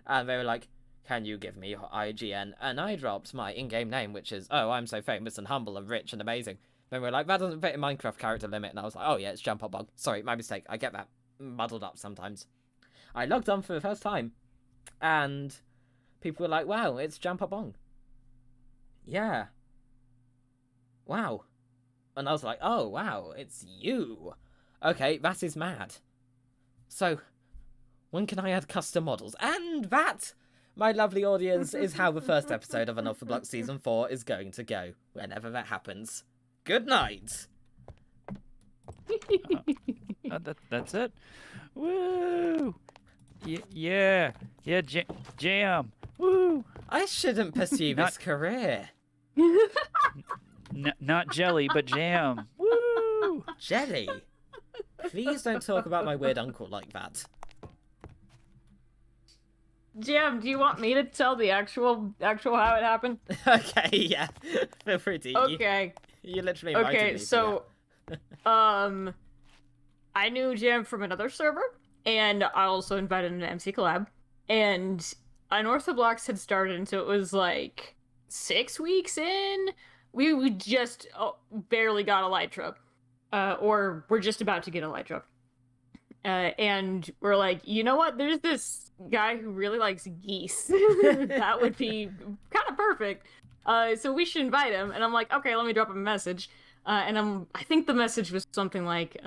And they were like, "Can you give me your IGN?" And I dropped my in-game name, which is, "Oh, I'm so famous and humble and rich and amazing." Then we were like, "That doesn't fit in Minecraft character limit." And I was like, "Oh yeah, it's Jump Up Bug. Sorry, my mistake. I get that muddled up sometimes." I logged on for the first time. And people were like, "Wow, it's Jump Up Bong." Yeah. Wow. And I was like, "Oh, wow, it's you. Okay, that is mad. So, when can I add custom models?" And that, my lovely audience, is how the first episode of Unorthoblocks Season 4 is going to go, whenever that happens. Good night! That's it? Woo! Yeah, Jam! Woo! I shouldn't pursue this career. Not jelly, but jam. Woo! Jelly? Please don't talk about my weird uncle like that. Jam, do you want me to tell the actual how it happened? Okay, yeah. Feel free to. Okay. You literally invited me. Okay, so I knew Jam from another server, and I also invited him to MC Collab. And Unorthoblocks had started, and so it was like 6 weeks in. We just barely got a Elytra. Or we're just about to get a Elytra. And we're like, you know what? There's this guy who really likes geese. That would be kind of perfect. So we should invite him. And I'm like, okay, let me drop him a message. And I think the message was something like,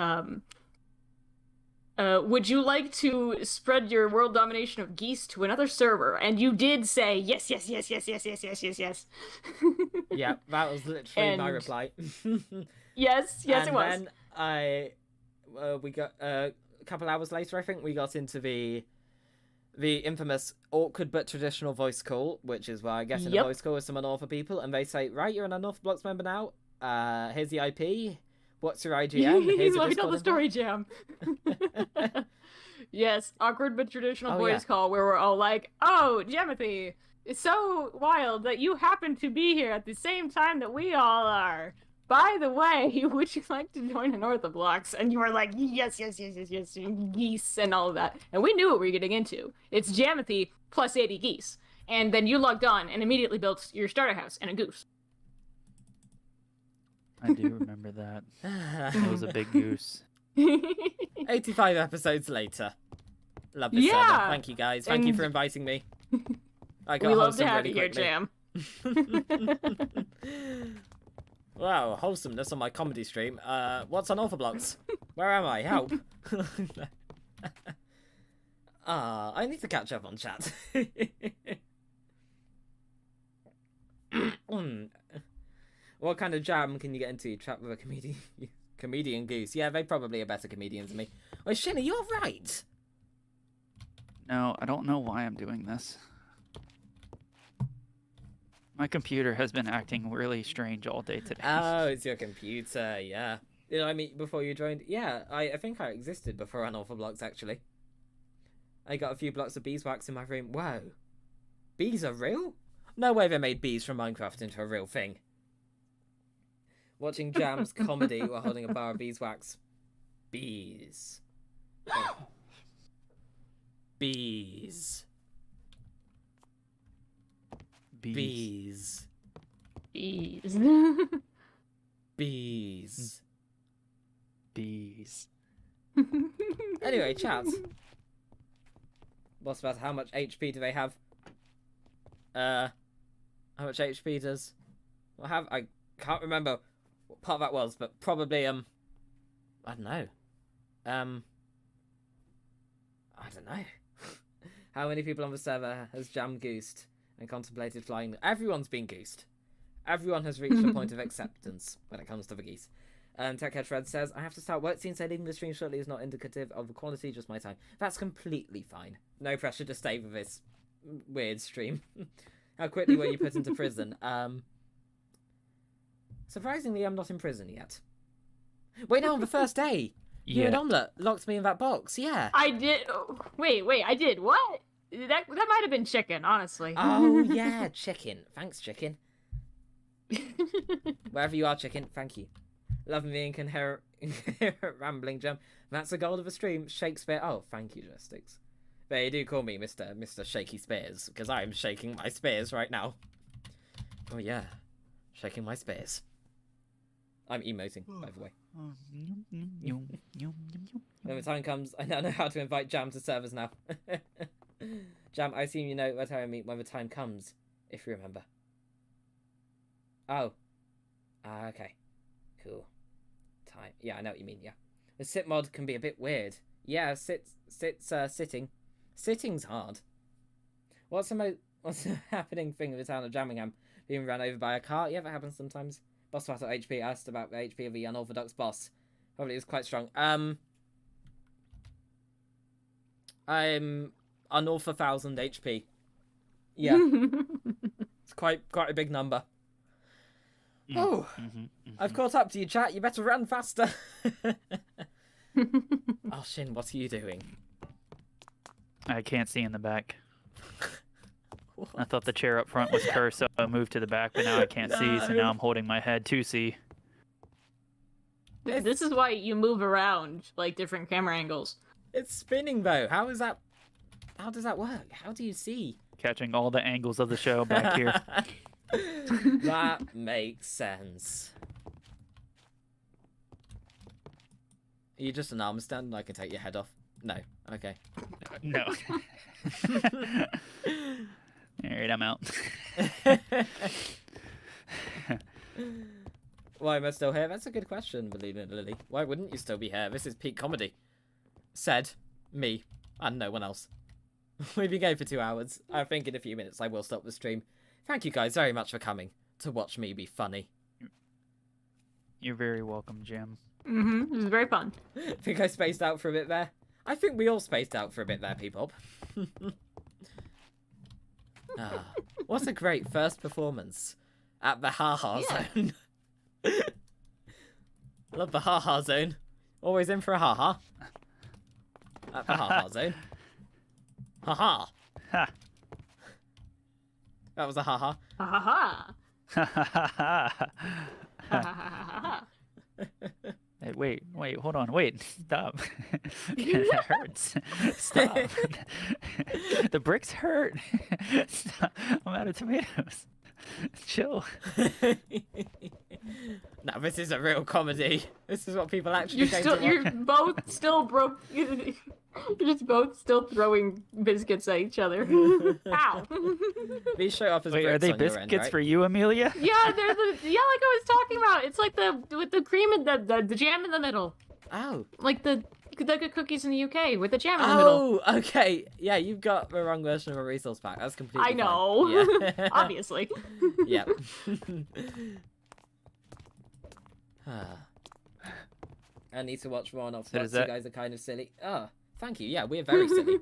would you like to spread your world domination of geese to another server? And you did say yes. Yeah, that was literally my reply. Yes, it was. And then we got a couple hours later, I think, we got into the infamous awkward but traditional voice call, which is where I get in a voice call with some Unortho people, and they say, "Right, you're an Unorthoblocks member now. Here's the IP. What's your IGN? Here's Let me tell the story, Jam." Yes, awkward but traditional voice call where we're all like, "Oh, Jamothy, it's so wild that you happen to be here at the same time that we all are. By the way, would you like to join Unorthoblocks?" And you were like, yes, geese, and all of that. And we knew what we were getting into. It's Jamothy plus 80 geese. And then you logged on and immediately built your starter house and a goose. I do remember that. It was a big goose. 85 episodes later. Love this server. Thank you, guys. Thank you for inviting me. I got we love to have really you here, Jam. Wow, wholesomeness on my comedy stream. What's Unorthoblocks? Where am I? Help. I need to catch up on chat. What kind of jam can you get into? Chat with a comedian goose. Yeah, they probably are better comedians than me. Wait, Shinny, you're right. No, I don't know why I'm doing this. My computer has been acting really strange all day today. Oh, it's your computer, yeah. Did I meet before you joined? Yeah, I think I existed before Unorthoblocks, actually. I got a few blocks of beeswax in my room. Whoa. Bees are real? No way they made bees from Minecraft into a real thing. Watching Jam's comedy while holding a bar of beeswax. Bees. Oh. Bees. Bees. Bees. Bees. Bees. Anyway, chat. What's about how much HP do they have? How much HP does... What have... I can't remember what part that was, but probably, I don't know. I don't know. How many people on the server has Jam goosed and contemplated flying? Everyone's been goosed. Everyone has reached a point of acceptance when it comes to the geese. Techhead Fred says, I have to start work soon, so leaving the stream shortly is not indicative of the quality, just my time. That's completely fine. No pressure to stay with this weird stream. How quickly were you put into prison? Surprisingly, I'm not in prison yet. Wait, no, on the first day! You and Omelette locked me in that box, yeah. I did. Wait, I did what? That might have been chicken, honestly. Oh, yeah, chicken. Thanks, chicken. Wherever you are, chicken, thank you. Love me incoherent rambling Gem. That's the goal of the stream. Shakespeare. Oh, thank you, Joysticks. They do call me Mr. Shaky Spears, because I am shaking my spears right now. Oh, yeah. Shaking my spears. I'm emoting, by the way. When the time comes, I now know how to invite Jam to servers now. Jam, I assume you know what I mean when the time comes, if you remember. Oh. Okay. Cool. Time. Yeah, I know what you mean, yeah. The sit mod can be a bit weird. Yeah, sitting. Sitting's hard. What's the happening thing with the town of Jammingham being run over by a car? Yeah, that happens sometimes. Boss battle HP asked about the HP of the unorthodox boss. Probably is quite strong. I'm unorth 1,000 HP. Yeah. It's quite a big number. Oh, I've caught up to you, chat. You better run faster. Oh, Shin, what are you doing? I can't see in the back. I thought the chair up front was cursed, so I moved to the back, but now I can't see, so now I'm holding my head to see. This is why you move around, like, different camera angles. It's spinning, though. How does that work? How do you see? Catching all the angles of the show back here. That makes sense. Are you just an arm stand and I can take your head off? No. Okay. No. Alright, I'm out. Why am I still here? That's a good question, believe it, Lily. Why wouldn't you still be here? This is peak comedy. Said me and no one else. We've been going for 2 hours. I think in a few minutes I will stop the stream. Thank you guys very much for coming to watch me be funny. You're very welcome, Jim. It was very fun. Think I spaced out for a bit there? I think we all spaced out for a bit there, people. What a great first performance at the Ha-Ha Zone. Love the Ha-Ha Zone. Always in for a ha-ha. At the Ha-Ha Zone. Ha-ha. Ha. That was a ha-ha. Ha ha ha. Ha. Hey, wait, hold on, wait, stop. That hurts. Stop. The bricks hurt. Stop. I'm out of tomatoes. Chill. Now this is a real comedy. This is what people actually came to watch. You're both still broke. You're just both still throwing biscuits at each other. Ow. These show up as Wait, bricks are they on your biscuits end, right? for you, Amelia? Yeah, they're like I was talking about. It's like with the cream and the jam in the middle. Oh. Like the cookies in the UK with the jam in the middle. Oh, okay. Yeah, you've got the wrong version of a resource pack. That's completely I know. fine. Yeah. Obviously. Yeah. I need to watch more on Unorthoblocks. You guys are kind of silly. Oh, thank you. Yeah, we're very silly.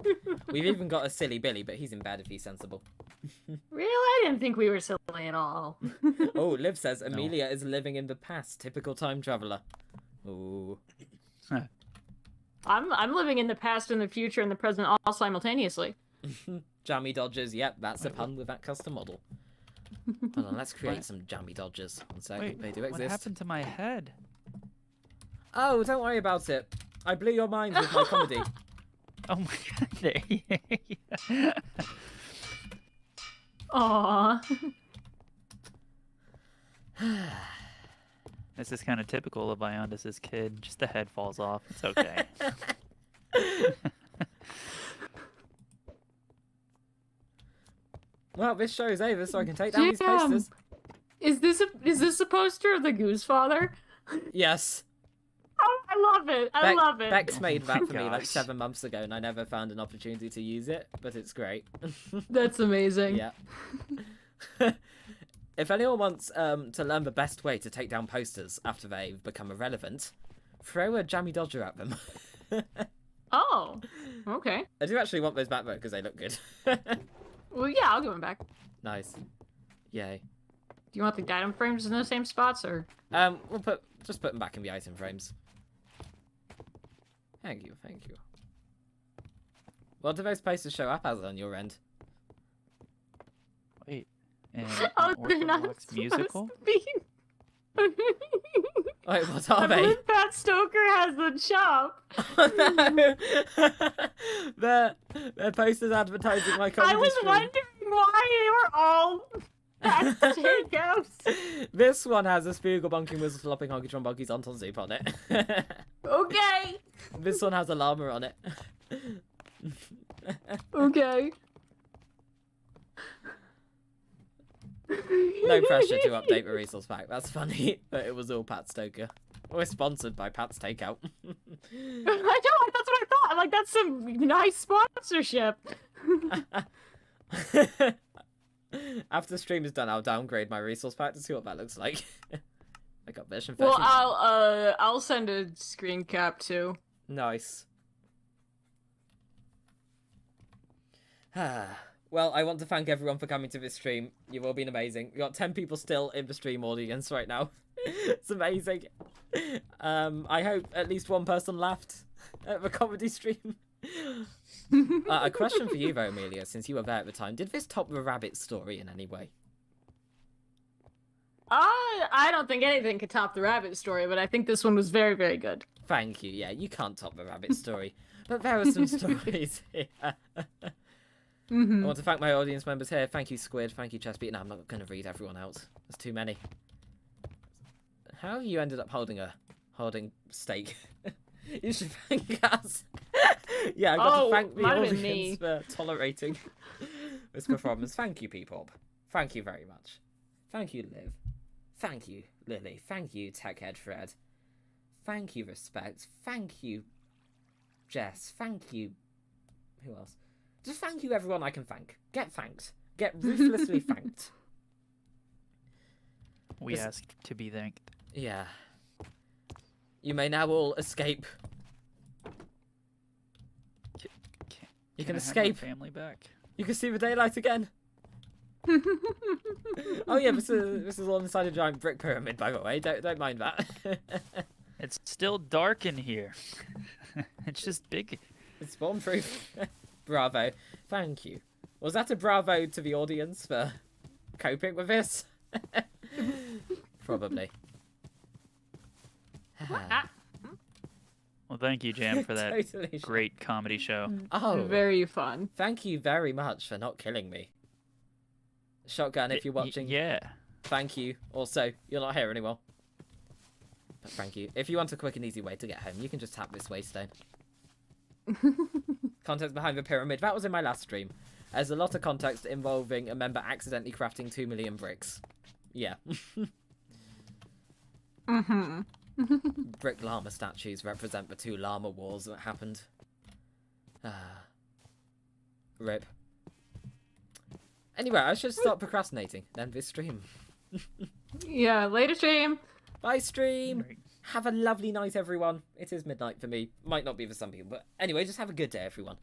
We've even got a silly Billy, but he's in bed if he's sensible. Really? I didn't think we were silly. really at all. Oh, Liv says Amelia is living in the past. Typical time traveler. Ooh. I'm living in the past and the future and the present all simultaneously. Jammy Dodgers. Yep, that's a pun with that custom model. Hold on, let's create some Jammy Dodgers. One sec. Wait, they do exist. what happened to my head? Oh, don't worry about it. I blew your mind with my comedy. Oh my god, there you Aww. This is kind of typical of Iondis' kid. Just the head falls off. It's okay. Well, this show is over, so I can take down these posters. Is this a poster of the Goose Father? Yes. Oh, I love it. I love it. Bex made that for me like Gosh. 7 months ago, and I never found an opportunity to use it, but it's great. That's amazing. Yeah. If anyone wants to learn the best way to take down posters after they've become irrelevant, throw a Jammy Dodger at them. Oh, okay. I do actually want those back though, because they look good. Well, yeah, I'll give them back. Nice. Yay. Do you want the item frames in the same spots, or? We'll just put them back in the item frames. Thank you, thank you. What do those posters show up as on your end? Wait. And Oh, they're not Unorthoblocks supposed musical? to be. Wait, what are I they? believe Pat Stoker has the shop. Oh, no. They're posters advertising my comedy I was stream. wondering why they were all Pat's takeouts. This one has a Spiegel bunking whistle flopping honky tron bonkies on soup on it. Okay. This one has a llama on it. Okay. No pressure to update the resource pack. That's funny, but it was all Pat Stoker. We're sponsored by Pat's Takeout. I know, that's what I thought. I'm like, that's some nice sponsorship. After stream is done, I'll downgrade my resource pack to see what that looks like. I got version 13. Well, I'll send a screen cap too. Nice. Well, I want to thank everyone for coming to this stream. You've all been amazing. We've got 10 people still in the stream audience right now. It's amazing. I hope at least one person laughed at the comedy stream. A question for you, though, Amelia, since you were there at the time. Did this top the rabbit story in any way? I don't think anything could top the rabbit story, but I think this one was very, very good. Thank you. Yeah, you can't top the rabbit story. But there are some stories here. I want to thank my audience members here. Thank you, Squid. Thank you, Chessbeat. No, I'm not going to read everyone out. There's too many. How have you ended up holding steak? You should thank us. Yeah, I've got to thank the audience for tolerating this performance. Thank you, P-Pop. Thank you very much. Thank you, Liv. Thank you, Lily. Thank you, Techhead Fred. Thank you, Respect. Thank you, Jess. Thank you... Who else? Just thank you, everyone I can thank. Get thanked. Get ruthlessly thanked. We asked to be thanked. Yeah. You may now all escape. You can I have escape. my family back. You can see the daylight again. Oh yeah, this is all inside a giant brick pyramid, by the way. Don't mind that. It's still dark in here. It's just big. It's spawn proof. Bravo. Thank you. Was that a bravo to the audience for coping with this? Probably. Well, thank you, Jam, for that Totally great comedy show. Oh, Very fun. thank you very much for not killing me. Shotgun, if you're watching, Yeah. thank you. Also, you're not here anymore. But thank you. If you want a quick and easy way to get home, you can just tap this waystone. Context behind the pyramid. That was in my last stream. There's a lot of context involving a member accidentally crafting 2 million bricks. Yeah. Brick llama statues represent the 2 llama wars that happened. Rip. Anyway, I should stop procrastinating. End this stream. Yeah, later stream. Bye, stream. Right. Have a lovely night, everyone. It is midnight for me. Might not be for some people, but anyway, just have a good day, everyone.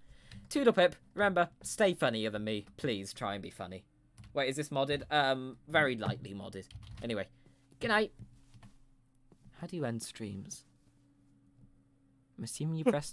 Toodle pip. Remember, stay funnier than me. Please try and be funny. Wait, is this modded? Very lightly modded. Anyway, good night. How do you end streams? I'm assuming you press